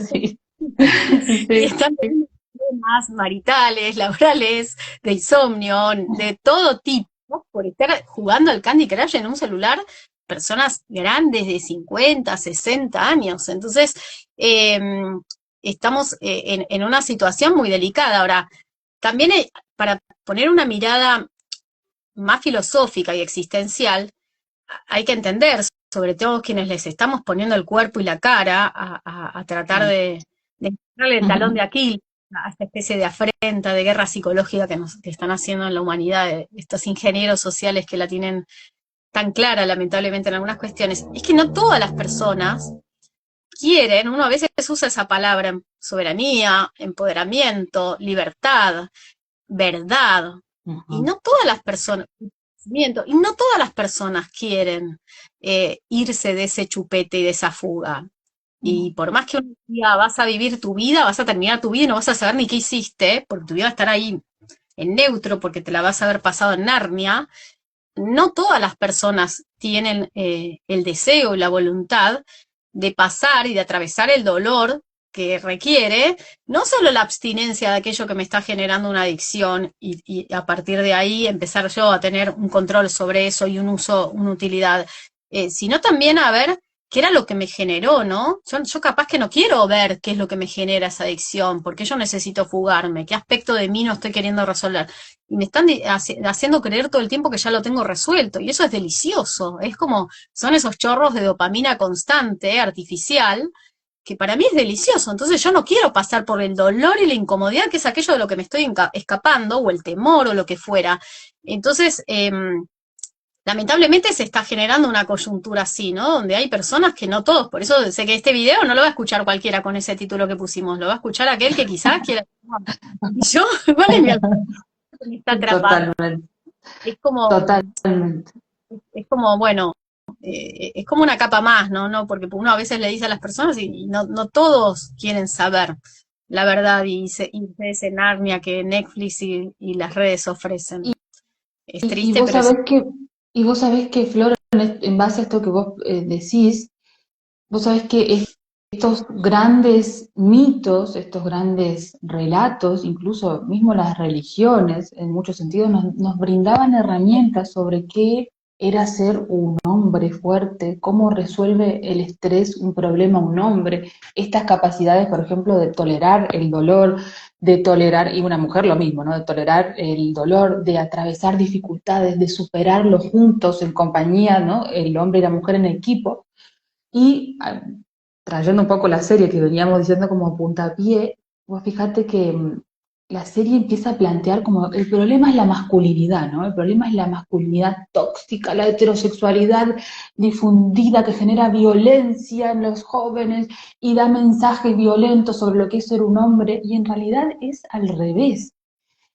sí, y sí. están teniendo problemas maritales, laborales, de insomnio, de todo tipo, ¿no? Por estar jugando al Candy Crush en un celular, personas grandes de 50, 60 años. Entonces, eh, estamos en una situación muy delicada. Ahora, también para poner una mirada más filosófica y existencial, hay que entender, sobre todo quienes les estamos poniendo el cuerpo y la cara a tratar de encontrarle el talón de Aquiles a esta especie de afrenta, de guerra psicológica que están haciendo en la humanidad, estos ingenieros sociales que la tienen tan clara, lamentablemente, en algunas cuestiones, es que no todas las personas quieren, uno a veces usa esa palabra, soberanía, empoderamiento, libertad, verdad, y Ujú. no todas las personas, y no todas las personas quieren irse de ese chupete y de esa fuga. Y por más que uno diga, vas a vivir tu vida, vas a terminar tu vida y no vas a saber ni qué hiciste, porque tu vida va a estar ahí en neutro, porque te la vas a haber pasado en Narnia, no todas las personas tienen el deseo y la voluntad de pasar y de atravesar el dolor que requiere no solo la abstinencia de aquello que me está generando una adicción y a partir de ahí empezar yo a tener un control sobre eso y un uso, una utilidad, sino también a ver qué era lo que me generó, ¿no? Yo capaz que no quiero ver qué es lo que me genera esa adicción, porque yo necesito fugarme, qué aspecto de mí no estoy queriendo resolver y me están haciendo creer todo el tiempo que ya lo tengo resuelto, y eso es delicioso, es como, son esos chorros de dopamina constante, artificial, que para mí es delicioso, entonces yo no quiero pasar por el dolor y la incomodidad, que es aquello de lo que me estoy escapando, o el temor, o lo que fuera. Entonces, lamentablemente se está generando una coyuntura así, ¿no? Donde hay personas que no todos, por eso sé que este video no lo va a escuchar cualquiera con ese título que pusimos, lo va a escuchar aquel que quizás quiera. Y yo, ¿cuál es mi alternativa? Me está atrapando. Totalmente, Es como, totalmente. es como, bueno, es como una capa más, ¿no? No, porque uno a veces le dice a las personas y no, no todos quieren saber la verdad y ustedes en Narnia que Netflix y las redes ofrecen. Es Y triste, vos pero es... sabés y vos sabés que, Flor, en base a esto que vos decís, vos sabés que estos grandes mitos, estos grandes relatos, incluso mismo las religiones, en muchos sentidos, nos brindaban herramientas sobre qué era ser un hombre fuerte, cómo resuelve el estrés un problema un hombre, estas capacidades, por ejemplo, de tolerar el dolor, de tolerar, y una mujer lo mismo, ¿no? De tolerar el dolor, de atravesar dificultades, de superarlo juntos en compañía, ¿no? El hombre y la mujer en equipo. Y trayendo un poco la serie que veníamos diciendo como puntapié, vos fíjate que la serie empieza a plantear como el problema es la masculinidad, ¿no? El problema es la masculinidad tóxica, la heterosexualidad difundida que genera violencia en los jóvenes y da mensajes violentos sobre lo que es ser un hombre, y en realidad es al revés.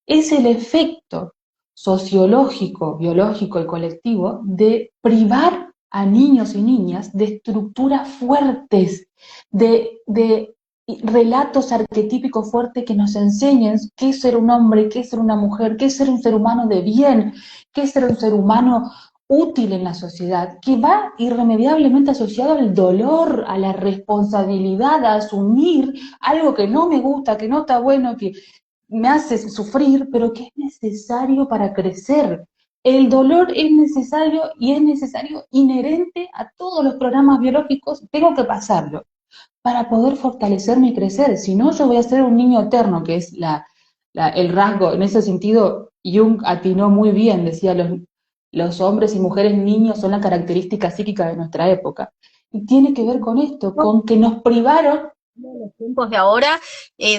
Es el efecto sociológico, biológico y colectivo de privar a niños y niñas de estructuras fuertes, de relatos arquetípicos fuertes que nos enseñen qué es ser un hombre, qué es ser una mujer, qué es ser un ser humano de bien, qué es ser un ser humano útil en la sociedad, que va irremediablemente asociado al dolor, a la responsabilidad, a asumir algo que no me gusta, que no está bueno, que me hace sufrir, pero que es necesario para crecer. El dolor es necesario y es necesario inherente a todos los programas biológicos, tengo que pasarlo para poder fortalecerme y crecer, si no yo voy a ser un niño eterno, que es el rasgo, en ese sentido Jung atinó muy bien, decía los hombres y mujeres niños son la característica psíquica de nuestra época, y tiene que ver con esto, con que nos privaron. Los tiempos de ahora,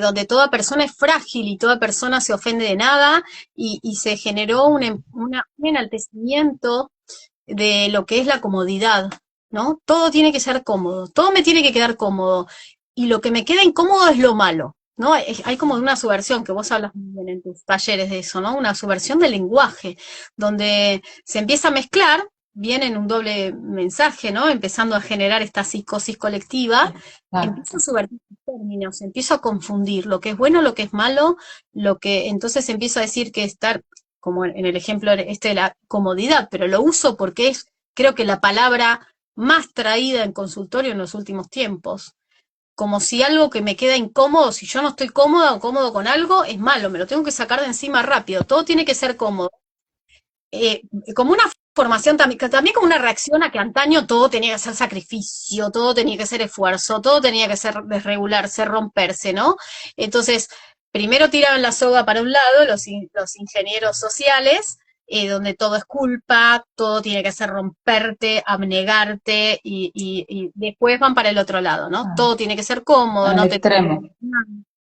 donde toda persona es frágil y toda persona se ofende de nada, y se generó un enaltecimiento de lo que es la comodidad, ¿no? Todo tiene que ser cómodo, todo me tiene que quedar cómodo, y lo que me queda incómodo es lo malo, ¿no? Hay como una subversión, que vos hablas muy bien en tus talleres de eso, ¿no? Una subversión del lenguaje, donde se empieza a mezclar, viene en un doble mensaje, ¿no? Empezando a generar esta psicosis colectiva, Ah, empiezo a subvertir términos, empiezo a confundir lo que es bueno, lo que es malo, lo que entonces empiezo a decir que estar, como en el ejemplo este de la comodidad, pero lo uso porque es, creo que la palabra más traída en consultorio en los últimos tiempos. Como si algo que me queda incómodo, si yo no estoy cómoda o cómodo con algo, es malo, me lo tengo que sacar de encima rápido. Todo tiene que ser cómodo. eh, Como una formación también como una reacción a que antaño todo tenía que ser sacrificio, todo tenía que ser esfuerzo, todo tenía que ser desregularse, romperse, ¿no? Entonces, primero tiraban la soga para un lado los ingenieros sociales, donde todo es culpa, todo tiene que ser romperte, abnegarte, y después van para el otro lado, ¿no? ah, Todo tiene que ser cómodo, al no te... extremo.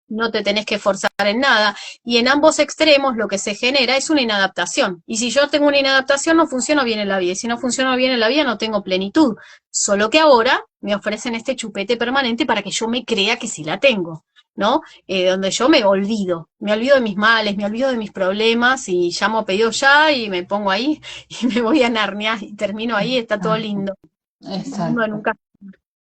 no te tenés que esforzar en nada, y en ambos extremos lo que se genera es una inadaptación, y si yo tengo una inadaptación no funciono bien en la vida, y si no funciono bien en la vida no tengo plenitud, solo que ahora me ofrecen este chupete permanente para que yo me crea que sí la tengo, ¿no? Donde yo me olvido de mis males, me olvido de mis problemas, y llamo a pedido ya, y me pongo ahí, y me voy a Narnia, y termino ahí, está todo Exacto, lindo. Uno exacto. nunca.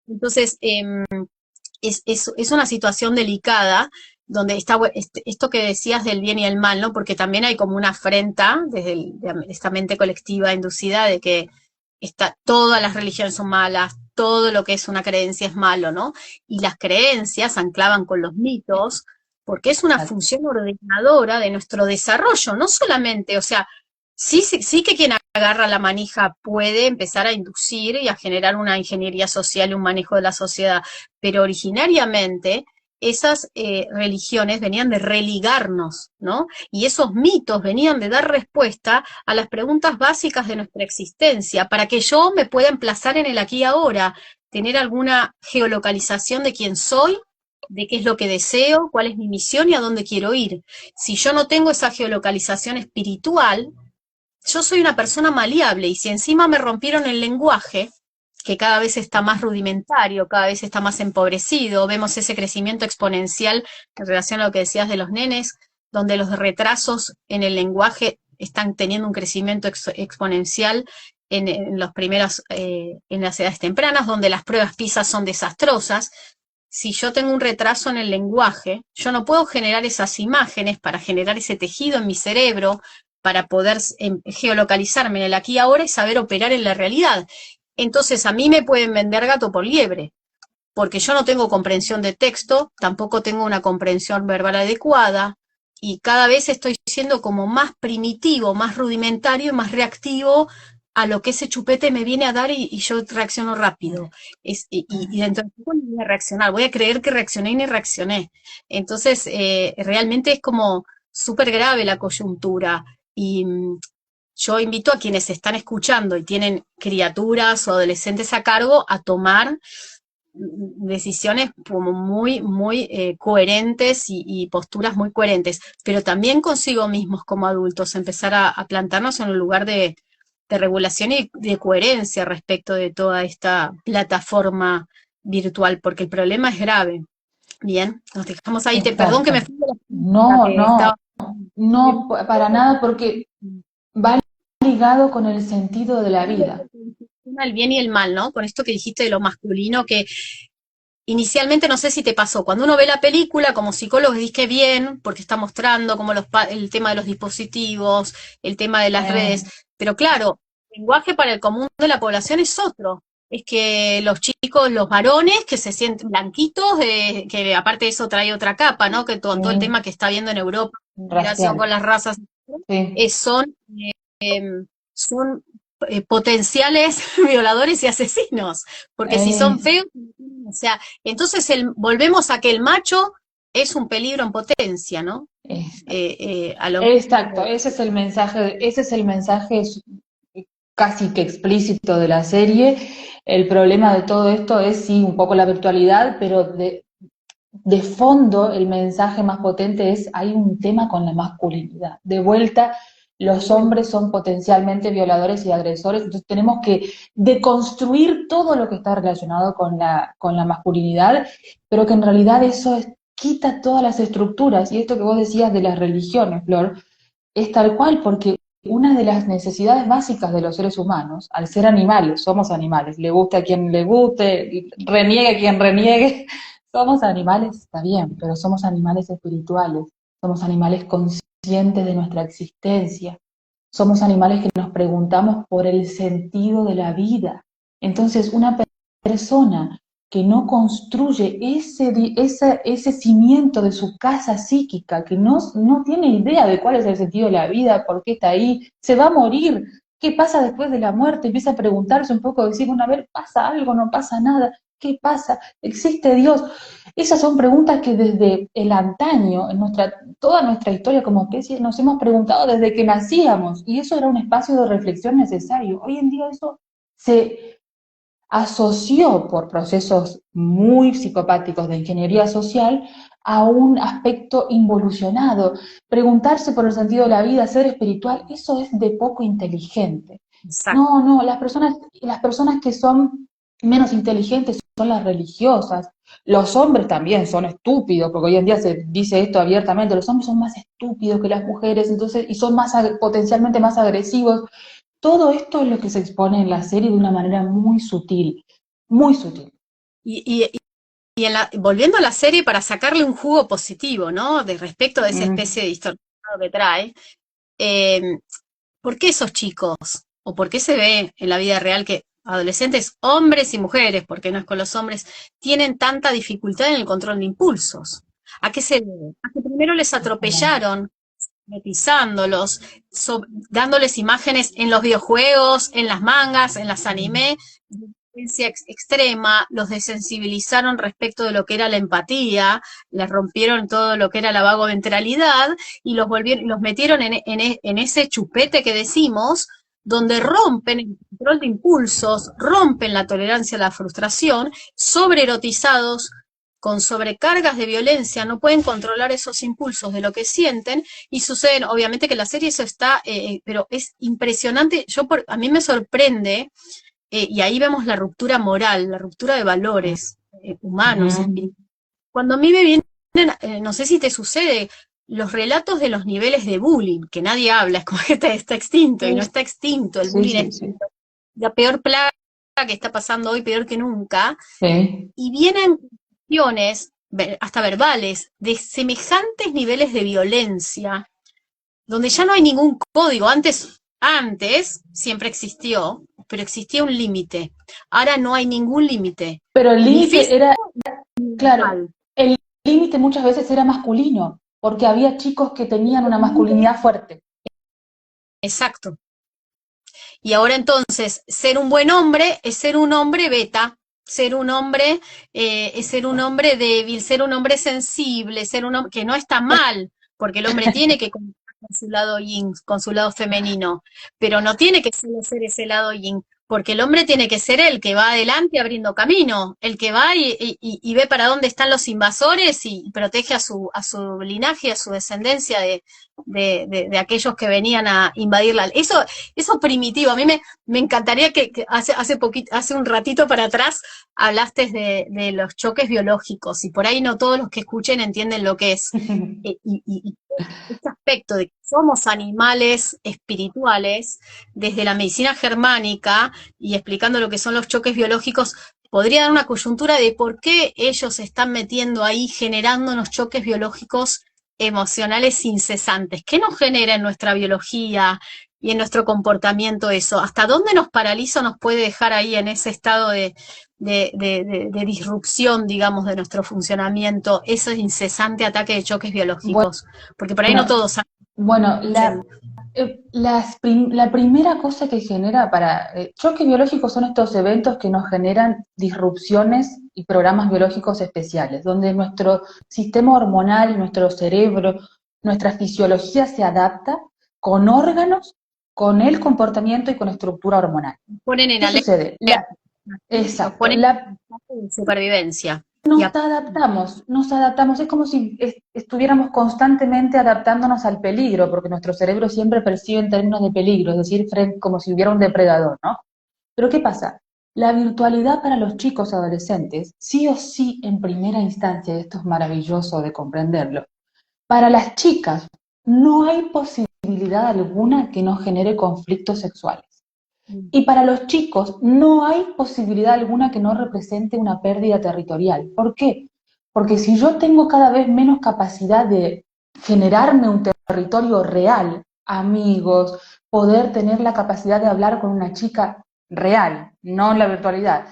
Entonces, es una situación delicada donde está esto que decías del bien y el mal, ¿no? Porque también hay como una afrenta desde esta mente colectiva inducida de que todas las religiones son malas, todo lo que es una creencia es malo, ¿no? Y las creencias anclaban con los mitos porque es una Exacto. función ordenadora de nuestro desarrollo, no solamente, o sea, sí que quien agarra la manija puede empezar a inducir y a generar una ingeniería social y un manejo de la sociedad, pero originariamente esas religiones venían de religarnos, ¿no? Y esos mitos venían de dar respuesta a las preguntas básicas de nuestra existencia, para que yo me pueda emplazar en el aquí y ahora, tener alguna geolocalización de quién soy, de qué es lo que deseo, cuál es mi misión y a dónde quiero ir. Si yo no tengo esa geolocalización espiritual, yo soy una persona maleable, y si encima me rompieron el lenguaje, que cada vez está más rudimentario, cada vez está más empobrecido, vemos ese crecimiento exponencial en relación a lo que decías de los nenes, donde los retrasos en el lenguaje están teniendo un crecimiento exponencial los primeros, en las edades tempranas, donde las pruebas PISA son desastrosas. Si yo tengo un retraso en el lenguaje, yo no puedo generar esas imágenes para generar ese tejido en mi cerebro, para poder geolocalizarme en el aquí y ahora y saber operar en la realidad. Entonces a mí me pueden vender gato por liebre, porque yo no tengo comprensión de texto, tampoco tengo una comprensión verbal adecuada, y cada vez estoy siendo como más primitivo, más rudimentario y más reactivo a lo que ese chupete me viene a dar, y yo reacciono rápido. Y dentro de poco no voy a reaccionar, voy a creer que reaccioné y ni reaccioné. Entonces, realmente es como súper grave la coyuntura. Y yo invito a quienes están escuchando y tienen criaturas o adolescentes a cargo a tomar decisiones como muy coherentes, y posturas muy coherentes, pero también consigo mismos como adultos, empezar a plantarnos en un lugar de regulación y de coherencia respecto de toda esta plataforma virtual, porque el problema es grave. Bien, nos dejamos ahí. Perdón que me Exacto. fui de la No, que estaba. no, no, para nada, porque va ligado con el sentido de la vida. El bien y el mal, ¿no? Con esto que dijiste de lo masculino, que inicialmente no sé si te pasó, cuando uno ve la película como psicólogo dice que bien, porque está mostrando como el tema de los dispositivos, el tema de las redes, pero claro, el lenguaje para el común de la población es otro. Es que los chicos, los varones que se sienten blanquitos, que aparte de eso trae otra capa, ¿no? Que todo el Sí, tema que está viendo en Europa en relación racial. con las razas, Sí. son, son potenciales violadores y asesinos, porque si son Eh, feos, o sea, entonces volvemos a que el macho es un peligro en potencia, ¿no? es- A lo exacto, ese es el mensaje casi que explícito de la serie. El problema de todo esto es sí un poco la virtualidad, pero de fondo el mensaje más potente es hay un tema con la masculinidad. De vuelta, los hombres son potencialmente violadores y agresores, entonces tenemos que deconstruir todo lo que está relacionado con la masculinidad, pero que en realidad eso quita todas las estructuras. Y esto que vos decías de las religiones, Flor, es tal cual, porque una de las necesidades básicas de los seres humanos, al ser animales, somos animales, le guste a quien le guste, reniegue a quien reniegue, somos animales, está bien, pero somos animales espirituales, somos animales conscientes de nuestra existencia, somos animales que nos preguntamos por el sentido de la vida. Entonces, una persona que no construye ese cimiento de su casa psíquica, que no tiene idea de cuál es el sentido de la vida, por qué está ahí, se va a morir, qué pasa después de la muerte, empieza a preguntarse un poco, decir, bueno, a ver, ¿pasa algo? ¿No pasa nada? ¿Qué pasa? ¿Existe Dios? Esas son preguntas que desde el antaño, en toda nuestra historia como especie, nos hemos preguntado desde que nacíamos, y eso era un espacio de reflexión necesario. Hoy en día eso se asoció por procesos muy psicopáticos de ingeniería social a un aspecto involucionado. Preguntarse por el sentido de la vida, ser espiritual, eso es de poco inteligente. Exacto. No, no, las personas que son menos inteligentes son las religiosas. Los hombres también son estúpidos, porque hoy en día se dice esto abiertamente, los hombres son más estúpidos que las mujeres, entonces, y son más potencialmente más agresivos. Todo esto es lo que se expone en la serie de una manera muy sutil, muy sutil. Y, y, y volviendo a la serie para sacarle un jugo positivo, ¿no? De respecto de esa Mm, especie de distorsionado que trae, eh, ¿por qué esos chicos? ¿O por qué se ve en la vida real que adolescentes, hombres y mujeres, porque no es con los hombres, tienen tanta dificultad en el control de impulsos? ¿A qué se debe? A que primero les atropellaron, metizándolos, dándoles imágenes en los videojuegos, en las mangas, en las anime, de violencia extrema, los desensibilizaron respecto de lo que era la empatía, les rompieron todo lo que era la vagoventralidad y los metieron en ese chupete que decimos, donde rompen el control de impulsos, rompen la tolerancia a la frustración, sobreerotizados, con sobrecargas de violencia, no pueden controlar esos impulsos de lo que sienten y suceden, obviamente que la serie eso está, pero es impresionante, a mí me sorprende, y ahí vemos la ruptura moral, la ruptura de valores humanos, mm, espirituales. Cuando a mí me vienen, no sé si te sucede, los relatos de los niveles de bullying, que nadie habla, es como que está extinto y no está extinto, el sí, bullying sí, es sí, la peor plaga que está pasando hoy, peor que nunca, sí. y vienen cuestiones, hasta verbales, de semejantes niveles de violencia, donde ya no hay ningún código. Antes siempre existió, pero existía un límite. Ahora no hay ningún límite, Pero el ni límite físico era, ni claro, mental. el límite muchas veces era masculino, porque había chicos que tenían una masculinidad fuerte. Exacto. Y ahora entonces, ser un buen hombre es ser un hombre beta, ser un hombre es ser un hombre débil, ser un hombre sensible, ser un hombre que no está mal, porque el hombre tiene que conectar con su lado yin, con su lado femenino, pero no tiene que solo ser ese lado yin, porque el hombre tiene que ser el que va adelante abriendo camino, el que va y ve para dónde están los invasores y protege a su linaje, a su descendencia de aquellos que venían a invadirla. Eso primitivo, a mí me encantaría que hace un ratito para atrás hablaste de los choques biológicos y por ahí no todos los que escuchen entienden lo que es. Y este aspecto de que somos animales espirituales, desde la medicina germánica y explicando lo que son los choques biológicos, podría dar una coyuntura de por qué ellos se están metiendo ahí generando unos choques biológicos emocionales incesantes. ¿Qué nos genera en nuestra biología y en nuestro comportamiento eso? ¿Hasta dónde nos paraliza o nos puede dejar ahí en ese estado de disrupción, digamos, de nuestro funcionamiento, ese incesante ataque de choques biológicos? Porque por ahí no Bueno, todos saben. bueno, la primera cosa que genera para choques biológicos son estos eventos que nos generan disrupciones y programas biológicos especiales, donde nuestro sistema hormonal, nuestro cerebro, nuestra fisiología se adapta con órganos, con el comportamiento y con estructura hormonal. Ponen en ¿Qué alerta, sucede? nos Exacto, ponen en estado de supervivencia. Y nos adaptamos, es como si estuviéramos constantemente adaptándonos al peligro, porque nuestro cerebro siempre percibe en términos de peligro, es decir, como si hubiera un depredador, ¿no? Pero ¿qué pasa? La virtualidad para los chicos adolescentes, sí o sí en primera instancia, y esto es maravilloso de comprenderlo, para las chicas no hay posibilidad alguna que no genere conflictos sexuales. Y para los chicos no hay posibilidad alguna que no represente una pérdida territorial. ¿Por qué? Porque si yo tengo cada vez menos capacidad de generarme un territorio real, amigos, poder tener la capacidad de hablar con una chica real, no en la virtualidad,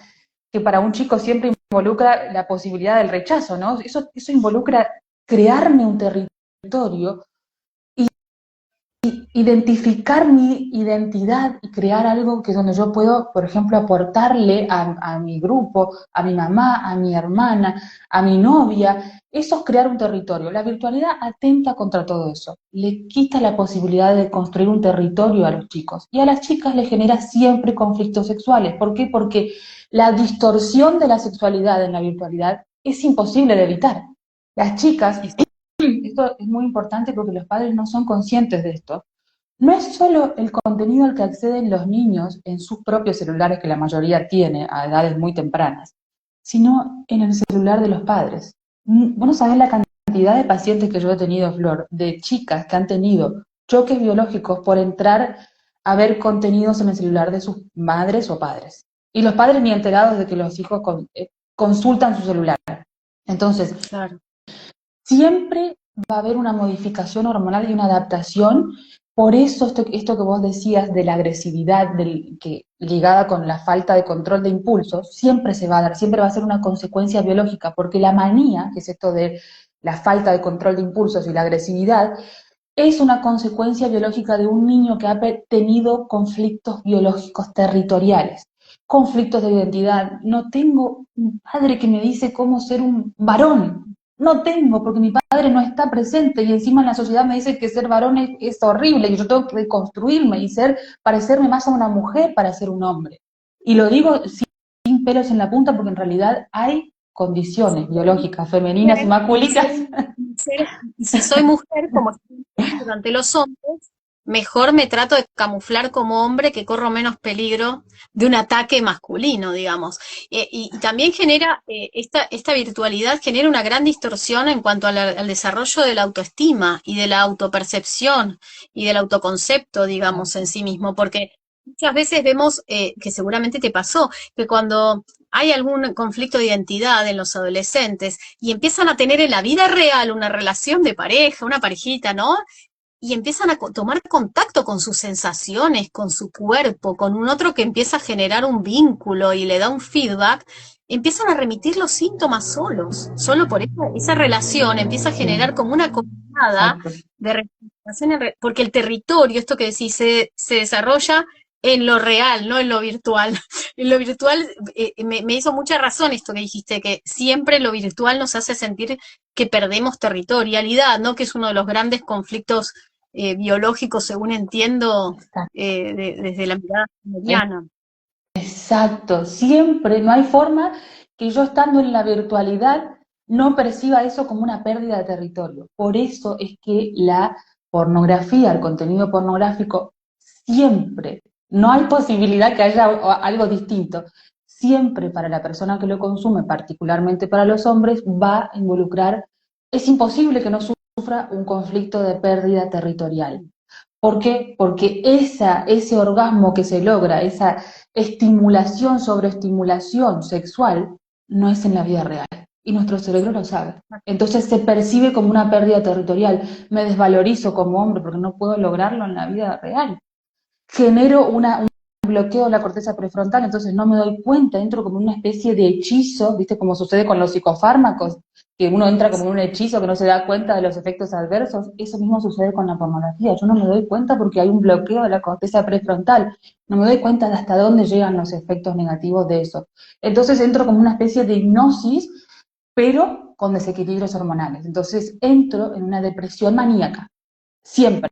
que para un chico siempre involucra la posibilidad del rechazo, ¿no? Eso involucra crearme un territorio y identificar mi identidad y crear algo que es donde yo puedo, por ejemplo, aportarle a mi grupo, a mi mamá, a mi hermana, a mi novia. Eso es crear un territorio. La virtualidad atenta contra todo eso. Le quita la posibilidad de construir un territorio a los chicos. Y a las chicas les genera siempre conflictos sexuales. ¿Por qué? Porque la distorsión de la sexualidad en la virtualidad es imposible de evitar. Las chicas, esto es muy importante porque los padres no son conscientes de esto. No es solo el contenido al que acceden los niños en sus propios celulares, que la mayoría tiene a edades muy tempranas, sino en el celular de los padres. Vos no sabés la cantidad de pacientes que yo he tenido, Flor, de chicas que han tenido choques biológicos por entrar a ver contenidos en el celular de sus madres o padres. Y los padres ni enterados de que los hijos consultan su celular. Entonces, Claro. siempre va a haber una modificación hormonal y una adaptación. Por eso esto que vos decías de la agresividad ligada con la falta de control de impulsos, siempre se va a dar, siempre va a ser una consecuencia biológica, porque la manía, que es esto de la falta de control de impulsos y la agresividad, es una consecuencia biológica de un niño que ha tenido conflictos biológicos territoriales, conflictos de identidad. No tengo un padre que me dice cómo ser un varón. No tengo, porque mi padre no está presente y encima en la sociedad me dice que ser varón es horrible y yo tengo que reconstruirme y parecerme más a una mujer para ser un hombre. Y lo digo sin pelos en la punta porque en realidad hay condiciones biológicas, femeninas y masculinas. Y si soy mujer, como ante los hombres, mejor me trato de camuflar como hombre que corro menos peligro de un ataque masculino, digamos. Y también genera, esta virtualidad genera una gran distorsión en cuanto al desarrollo de la autoestima y de la autopercepción y del autoconcepto, digamos, en sí mismo, porque muchas veces vemos, que seguramente te pasó, que cuando hay algún conflicto de identidad en los adolescentes y empiezan a tener en la vida real una relación de pareja, una parejita, ¿no? Y empiezan a tomar contacto con sus sensaciones, con su cuerpo, con un otro que empieza a generar un vínculo y le da un feedback, empiezan a remitir los síntomas solos. Solo por esa relación empieza a generar como una comunidad de representación, porque el territorio, esto que decís, se desarrolla en lo real, no en lo virtual. En lo virtual, me hizo mucha razón esto que dijiste, que siempre lo virtual nos hace sentir que perdemos territorialidad, ¿no? Que es uno de los grandes conflictos biológicos, según entiendo, desde la mirada mediana. Exacto, siempre, no hay forma que yo estando en la virtualidad no perciba eso como una pérdida de territorio. Por eso es que la pornografía, el contenido pornográfico, siempre, no hay posibilidad que haya algo distinto. Siempre para la persona que lo consume, particularmente para los hombres, va a involucrar, es imposible que no sufra un conflicto de pérdida territorial. ¿Por qué? Porque ese orgasmo que se logra, esa estimulación sobre estimulación sexual, no es en la vida real. Y nuestro cerebro lo sabe. Entonces se percibe como una pérdida territorial. Me desvalorizo como hombre porque no puedo lograrlo en la vida real. Genero un bloqueo de la corteza prefrontal, entonces no me doy cuenta, entro como una especie de hechizo, ¿viste? Como sucede con los psicofármacos, que uno entra como en un hechizo que no se da cuenta de los efectos adversos. Eso mismo sucede con la pornografía. Yo no me doy cuenta porque hay un bloqueo de la corteza prefrontal. No me doy cuenta de hasta dónde llegan los efectos negativos de eso. Entonces entro como una especie de hipnosis, pero con desequilibrios hormonales. Entonces entro en una depresión maníaca. Siempre.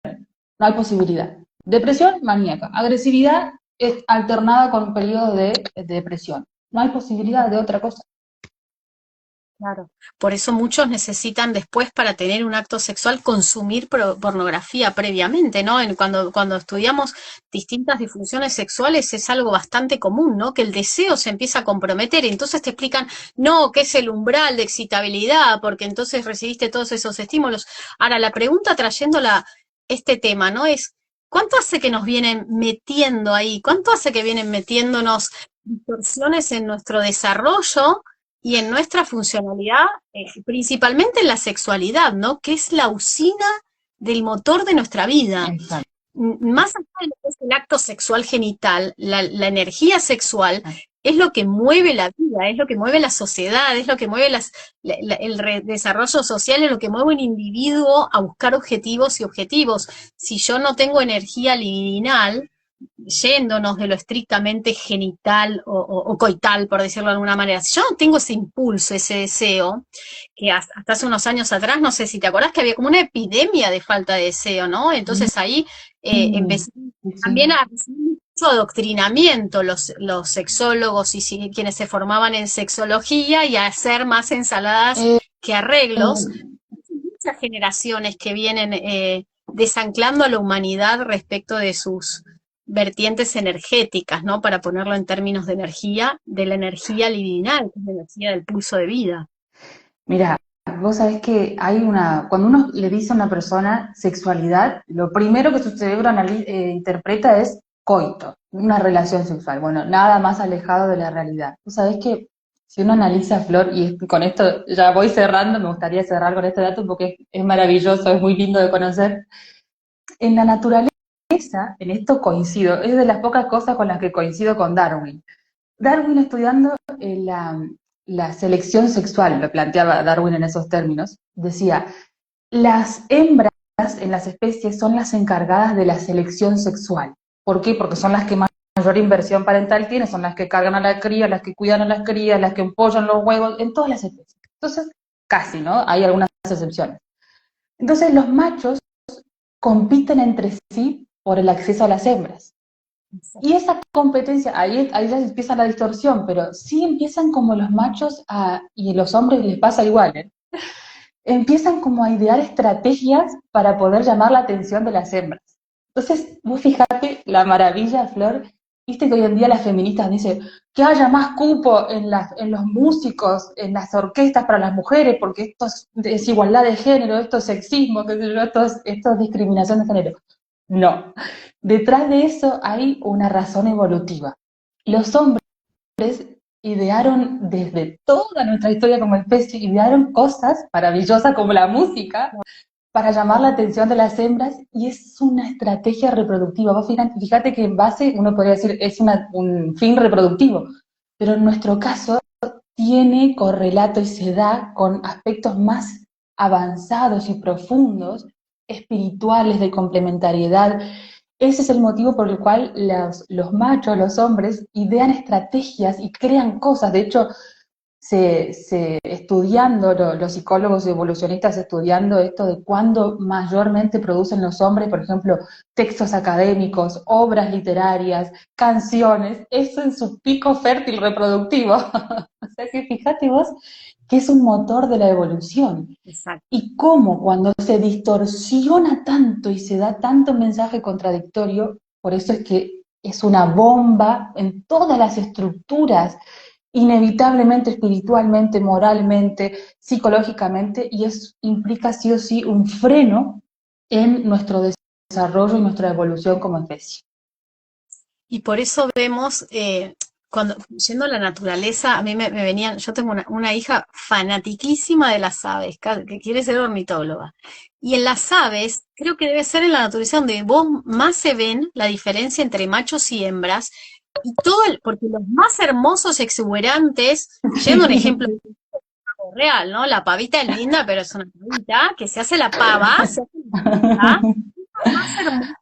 No hay posibilidad. Depresión maníaca. Agresividad es alternada con un periodo de depresión. No hay posibilidad de otra cosa. Claro. Por eso muchos necesitan después, para tener un acto sexual, consumir pornografía previamente, ¿no? Cuando estudiamos distintas disfunciones sexuales es algo bastante común, ¿no? Que el deseo se empieza a comprometer, y entonces te explican, no, que es el umbral de excitabilidad, porque entonces recibiste todos esos estímulos. Ahora, la pregunta trayéndola, este tema, ¿no? Es, ¿cuánto hace que nos vienen metiendo ahí? ¿Cuánto hace que vienen metiéndonos distorsiones en nuestro desarrollo y en nuestra funcionalidad, principalmente en la sexualidad, ¿no? Que es la usina del motor de nuestra vida. Exacto. Más allá de lo que es el acto sexual genital, la energía sexual es lo que mueve la vida, es lo que mueve la sociedad, es lo que mueve desarrollo social, es lo que mueve un individuo a buscar objetivos y objetivos. Si yo no tengo energía libidinal, yéndonos de lo estrictamente genital o coital, por decirlo de alguna manera, si yo no tengo ese impulso, ese deseo, que hasta hace unos años atrás, no sé si te acordás que había como una epidemia de falta de deseo, ¿no? Entonces ahí Mm, empecé sí, también sí. a recibir mucho adoctrinamiento los sexólogos y quienes se formaban en sexología y a hacer más ensaladas Eh, que arreglos. eh, Muchas generaciones que vienen desanclando a la humanidad respecto de sus vertientes energéticas, ¿no? Para ponerlo en términos de energía, de la energía libidinal, que es la energía del pulso de vida. Mira, vos sabés que cuando uno le dice a una persona sexualidad, lo primero que su cerebro interpreta es coito, una relación sexual. Bueno, nada más alejado de la realidad. Vos sabés que si uno analiza Flor, y con esto ya voy cerrando, me gustaría cerrar con este dato porque es maravilloso, es muy lindo de conocer. En la naturaleza, en esto coincido, es de las pocas cosas con las que coincido con Darwin. Darwin estudiando la selección sexual, lo planteaba Darwin en esos términos, decía, las hembras en las especies son las encargadas de la selección sexual. ¿Por qué? Porque son las que mayor inversión parental tienen, son las que cargan a la cría, las que cuidan a las crías, las que empollan los huevos, en todas las especies. Entonces, casi, ¿no? Hay algunas excepciones. Entonces, los machos compiten entre sí por el acceso a las hembras. Y esa competencia, ahí ya empieza la distorsión, pero sí empiezan como los machos y a los hombres les pasa igual, ¿eh? Empiezan como a idear estrategias para poder llamar la atención de las hembras. Entonces, vos fijate la maravilla, Flor, viste que hoy en día las feministas dicen que haya más cupo en los músicos, en las orquestas para las mujeres, porque esto es desigualdad de género, esto es sexismo, esto es discriminación de género. No, detrás de eso hay una razón evolutiva. Los hombres idearon desde toda nuestra historia como especie, idearon cosas maravillosas como la música para llamar la atención de las hembras y es una estrategia reproductiva. Vos fíjate que en base uno podría decir es un fin reproductivo, pero en nuestro caso tiene correlato y se da con aspectos más avanzados y profundos, espirituales, de complementariedad. Ese es el motivo por el cual los machos, los hombres, idean estrategias y crean cosas. De hecho, estudiando, los psicólogos evolucionistas estudiando esto de cuándo mayormente producen los hombres, por ejemplo, textos académicos, obras literarias, canciones, eso en su pico fértil reproductivo. O sea que fíjate vos que es un motor de la evolución. Exacto. Y cómo cuando se distorsiona tanto y se da tanto mensaje contradictorio, por eso es que es una bomba en todas las estructuras, inevitablemente espiritualmente, moralmente, psicológicamente, y implica sí o sí un freno en nuestro desarrollo y nuestra evolución como especie. Y por eso vemos, cuando yendo a la naturaleza, a mí me venían, yo tengo una hija fanatiquísima de las aves, que quiere ser ornitóloga. Y en las aves, creo que debe ser en la naturaleza donde vos más se ven la diferencia entre machos y hembras, y porque los más hermosos, exuberantes, yendo a un ejemplo real, ¿no? La pavita es linda, pero es una pavita que se hace la pava, se hace la pavita, más hermosa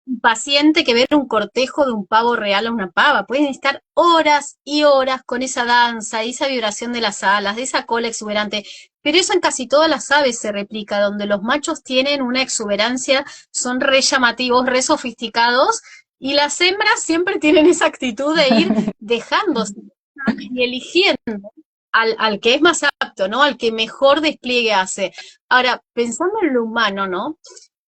y paciente que ver un cortejo de un pavo real a una pava. Pueden estar horas y horas con esa danza, esa vibración de las alas, de esa cola exuberante. Pero eso en casi todas las aves se replica, donde los machos tienen una exuberancia, son re llamativos, re sofisticados, y las hembras siempre tienen esa actitud de ir dejándose y eligiendo al que es más apto, ¿no? Al que mejor despliegue hace. Ahora, pensando en lo humano, ¿no?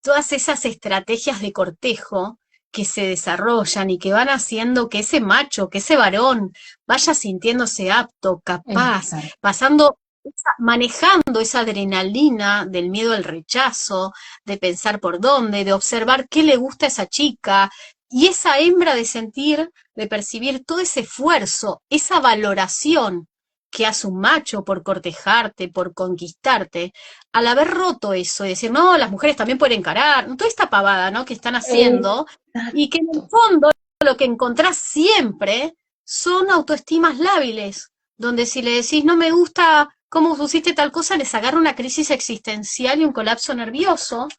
Todas esas estrategias de cortejo que se desarrollan y que van haciendo que ese macho, que ese varón vaya sintiéndose apto, capaz, Exacto. manejando esa adrenalina del miedo al rechazo, de pensar por dónde, de observar qué le gusta a esa chica, y esa hembra de sentir, de percibir todo ese esfuerzo, esa valoración que hace un macho por cortejarte, por conquistarte, al haber roto eso y decir, no, las mujeres también pueden encarar, toda esta pavada, ¿no? Que están haciendo, y que en el Exacto. fondo lo que encontrás siempre son autoestimas lábiles, donde si le decís no me gusta cómo pusiste tal cosa, les agarra una crisis existencial y un colapso nervioso,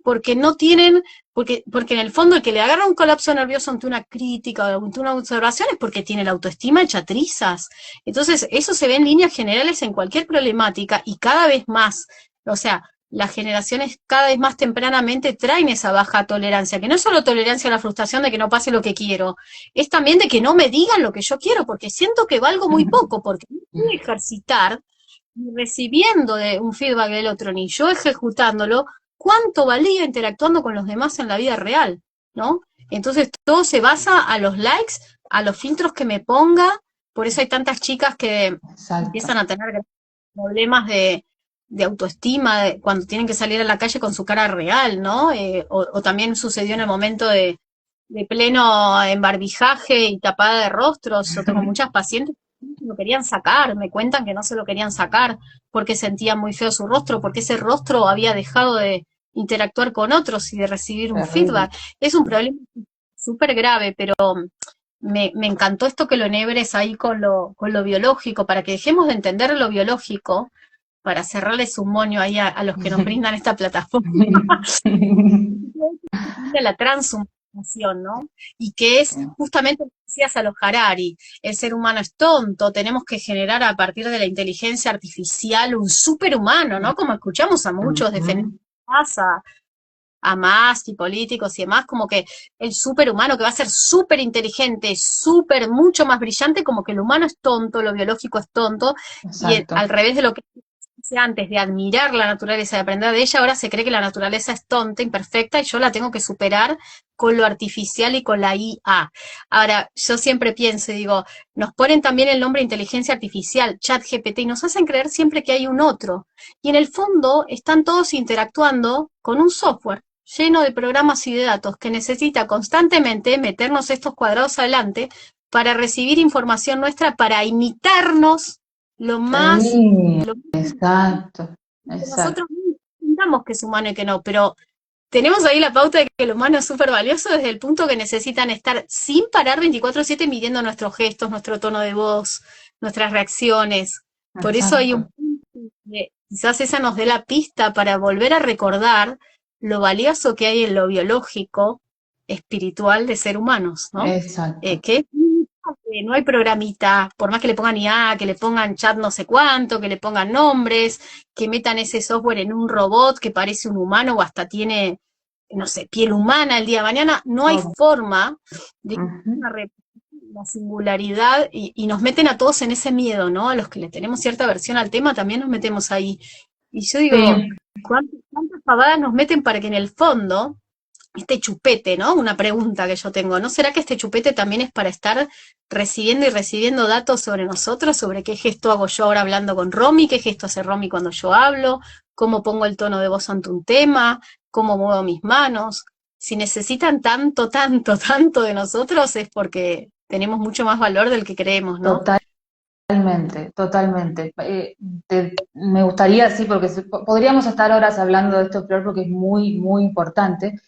porque no tienen, porque en el fondo el que le agarra un colapso nervioso ante una crítica o ante una observación es porque tiene la autoestima hecha trizas. Entonces, eso se ve en líneas generales en cualquier problemática y cada vez más. O sea, las generaciones cada vez más tempranamente traen esa baja tolerancia, que no es solo tolerancia a la frustración de que no pase lo que quiero, es también de que no me digan lo que yo quiero, porque siento que valgo muy poco, porque no puedo ejercitar ni recibiendo de un feedback del otro, ni yo ejecutándolo, cuánto valía interactuando con los demás en la vida real, ¿no? Entonces todo se basa a los likes, a los filtros que me ponga, por eso hay tantas chicas que Exacto. empiezan a tener problemas de autoestima cuando tienen que salir a la calle con su cara real, ¿no? O también sucedió en el momento de pleno embarbijaje y tapada de rostros. Yo tengo muchas pacientes que lo querían sacar, me cuentan que no se lo querían sacar porque sentían muy feo su rostro, porque ese rostro había dejado de interactuar con otros y de recibir un Terrible. feedback. Es un problema súper grave, pero me encantó esto que lo enhebres ahí con lo biológico, para que dejemos de entender lo biológico, para cerrarles un moño ahí a los que nos brindan esta plataforma, de la transhumanización, ¿no? Y que es justamente lo que decías a los Harari, el ser humano es tonto, tenemos que generar a partir de la inteligencia artificial un superhumano, ¿no? Como escuchamos a muchos defender a más y políticos y demás, como que el superhumano que va a ser súper inteligente, súper, mucho más brillante, como que el humano es tonto, lo biológico es tonto, y Exacto. al revés de lo que antes de admirar la naturaleza, de aprender de ella, ahora se cree que la naturaleza es tonta, imperfecta, y yo la tengo que superar con lo artificial y con la IA. Ahora, yo siempre pienso y digo, nos ponen también el nombre inteligencia artificial, chat GPT, y nos hacen creer siempre que hay un otro. Y en el fondo están todos interactuando con un software lleno de programas y de datos que necesita constantemente meternos estos cuadrados adelante para recibir información nuestra, para imitarnos lo más, Sí, lo exacto, que exacto. nosotros pensamos que es humano y que no, pero tenemos ahí la pauta de que el humano es súper valioso desde el punto que necesitan estar sin parar 24/7 midiendo nuestros gestos, nuestro tono de voz, nuestras reacciones. Por eso hay un Exacto, punto que quizás esa nos dé la pista para volver a recordar lo valioso que hay en lo biológico, espiritual de ser humanos, ¿no? exacto. Que no hay programita, por más que le pongan IA, que le pongan chat no sé cuánto, que le pongan nombres, que metan ese software en un robot que parece un humano o hasta tiene, no sé, piel humana el día de mañana, no hay Todo. forma de que Ujú. la singularidad y nos meten a todos en ese miedo, ¿no? A los que le tenemos cierta aversión al tema también nos metemos ahí. Y yo digo, Sí, ¿cuántas pavadas nos meten para que en el fondo este chupete, ¿no? Una pregunta que yo tengo, ¿no será que este chupete también es para estar recibiendo y recibiendo datos sobre nosotros, sobre qué gesto hago yo ahora hablando con Romy, qué gesto hace Romy cuando yo hablo, cómo pongo el tono de voz ante un tema, cómo muevo mis manos? Si necesitan tanto, tanto, tanto de nosotros es porque tenemos mucho más valor del que creemos, ¿no? totalmente, totalmente. Me gustaría, sí, porque podríamos estar horas hablando de esto, Flor, porque es muy, muy importante.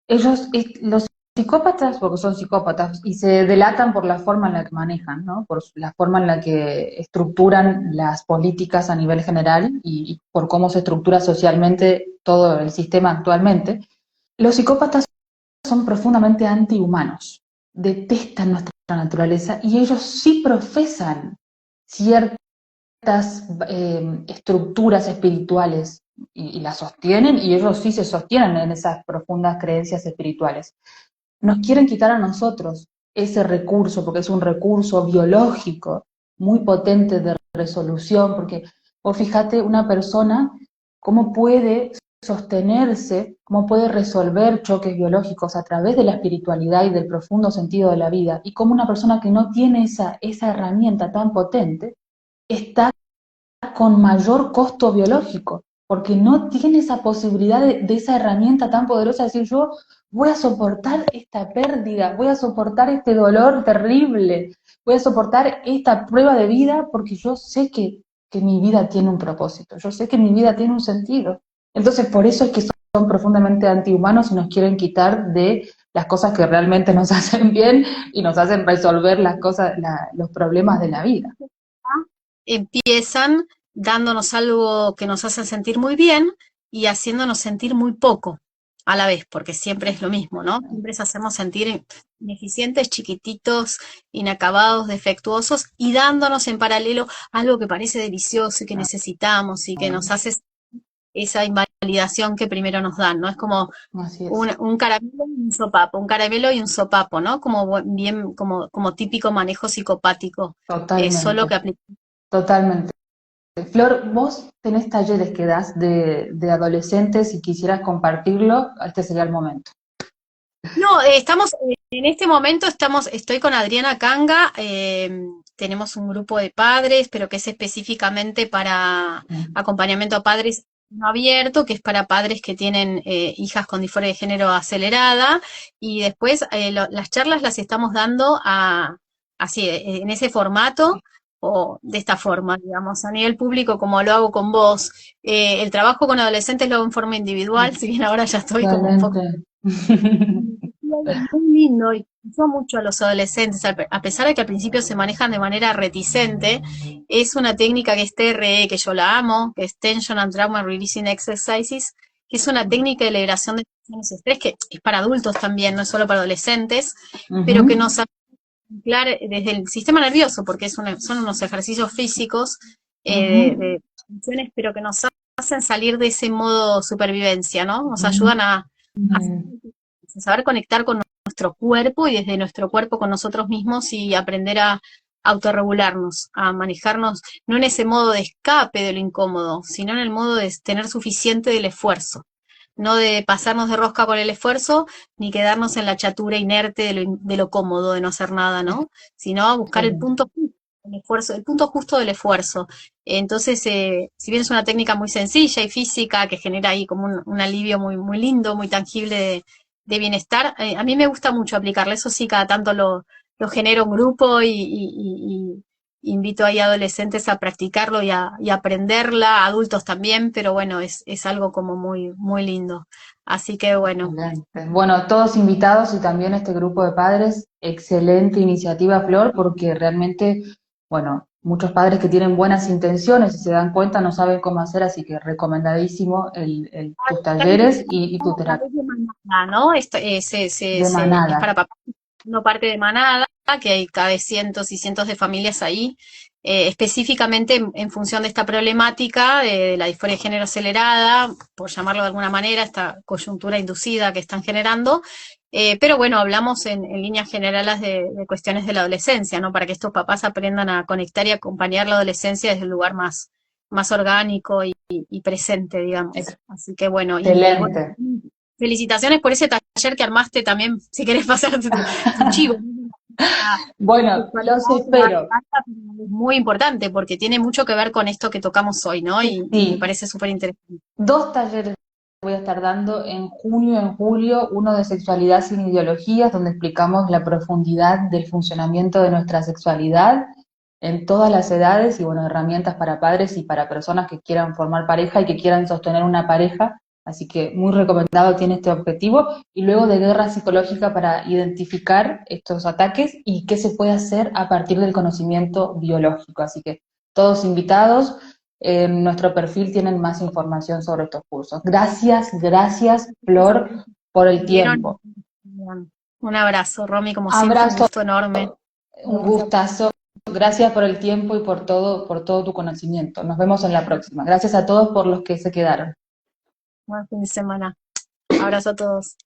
Los psicópatas, porque son psicópatas, y se delatan por la forma en la que manejan, ¿no? Por la forma en la que estructuran las políticas a nivel general y por cómo se estructura socialmente todo el sistema actualmente. Los psicópatas son profundamente antihumanos, detestan nuestra naturaleza y ellos sí profesan ciertas estructuras espirituales y las sostienen y ellos sí se sostienen en esas profundas creencias espirituales. Nos quieren quitar a nosotros ese recurso, porque es un recurso biológico muy potente de resolución, porque vos fíjate una persona cómo puede sostenerse, cómo puede resolver choques biológicos a través de la espiritualidad y del profundo sentido de la vida, y cómo una persona que no tiene esa herramienta tan potente está con mayor costo biológico, porque no tiene esa posibilidad de esa herramienta tan poderosa de decir yo voy a soportar esta pérdida, voy a soportar este dolor terrible, voy a soportar esta prueba de vida porque yo sé que mi vida tiene un propósito, yo sé que mi vida tiene un sentido. Entonces por eso es que son profundamente antihumanos y nos quieren quitar de las cosas que realmente nos hacen bien y nos hacen resolver las cosas, los problemas de la vida. Empiezan dándonos algo que nos hace sentir muy bien y haciéndonos sentir muy poco a la vez, porque siempre es lo mismo, ¿no? Siempre es hacernos sentir ineficientes, chiquititos, inacabados, defectuosos, y dándonos en paralelo algo que parece delicioso y que necesitamos y que nos hace esa invalidación que primero nos dan, ¿no? Es como Así es. un caramelo y un sopapo, un caramelo y un sopapo, ¿no? Como bien, como típico manejo psicopático, solo Totalmente, que aplica. totalmente. Flor, vos tenés talleres que das de adolescentes y quisieras compartirlo, este sería el momento. No, en este momento estoy con Adriana Canga, tenemos un grupo de padres, pero que es específicamente para acompañamiento a padres no abierto, que es para padres que tienen hijas con disforia de género acelerada, y después las charlas las estamos dando así, en ese formato, o de esta forma, digamos, a nivel público, como lo hago con vos. El trabajo con adolescentes lo hago en forma individual, si bien ahora ya estoy como un poco. Excelente. Muy lindo y yo mucho a los adolescentes, a pesar de que al principio se manejan de manera reticente, es una técnica que es TRE, que yo la amo, que es Tension and Trauma Releasing Exercises, que es una técnica de liberación de tensiones y estrés, que es para adultos también, no es solo para adolescentes, pero que nos hace anclar desde el sistema nervioso, porque son unos ejercicios físicos de tensiones, pero que nos hacen salir de ese modo supervivencia, ¿no? Nos ayudan a saber conectar con nuestro cuerpo y desde nuestro cuerpo con nosotros mismos y aprender a autorregularnos, a manejarnos, no en ese modo de escape de lo incómodo, sino en el modo de tener suficiente del esfuerzo, no de pasarnos de rosca con el esfuerzo, ni quedarnos en la chatura inerte de lo cómodo, de no hacer nada, ¿no? Sino a buscar el punto justo del esfuerzo, el punto justo del esfuerzo. Entonces, si bien es una técnica muy sencilla y física, que genera ahí como un alivio muy, muy lindo, muy tangible de bienestar, a mí me gusta mucho aplicarla, eso sí, cada tanto lo genero en grupo y invito ahí a adolescentes a practicarlo y a aprenderla, adultos también, pero bueno, es algo como muy, muy lindo. Así que bueno, Excelente. Bueno, todos invitados y también este grupo de padres, excelente iniciativa, Flor, porque realmente, bueno, muchos padres que tienen buenas intenciones y se dan cuenta no saben cómo hacer, así que recomendadísimo tus talleres y tu a terapia través de manada, ¿no? de Es manada. para papás, no parte de manada, que hay cada vez cientos y cientos de familias ahí, específicamente en función de esta problemática de la disforia de género acelerada, por llamarlo de alguna manera, esta coyuntura inducida que están generando. Pero bueno, hablamos en líneas generales de cuestiones de la adolescencia, ¿no? Para que estos papás aprendan a conectar y acompañar la adolescencia desde el lugar más orgánico y presente, digamos. Así que bueno, y bueno, Excelente. felicitaciones por ese taller que armaste también, si querés pasar tu chivo. La Bueno, sexualidad los espero. es muy importante porque tiene mucho que ver con esto que tocamos hoy, ¿no? Y me Sí, parece súper interesante. 2 talleres voy a estar dando en junio, en julio, uno de sexualidad sin ideologías, donde explicamos la profundidad del funcionamiento de nuestra sexualidad en todas las edades y, bueno, herramientas para padres y para personas que quieran formar pareja y que quieran sostener una pareja. Así que muy recomendado, tiene este objetivo. Y luego de guerra psicológica para identificar estos ataques y qué se puede hacer a partir del conocimiento biológico. Así que todos invitados. En nuestro perfil tienen más información sobre estos cursos. Gracias, gracias, Flor, por el tiempo. Un abrazo, Romy, como siempre, un Abrazo, gusto enorme. un gustazo. Gracias por el tiempo y por todo tu conocimiento. Nos vemos en la próxima. Gracias a todos por los que se quedaron. Buen fin de semana. Abrazo a todos.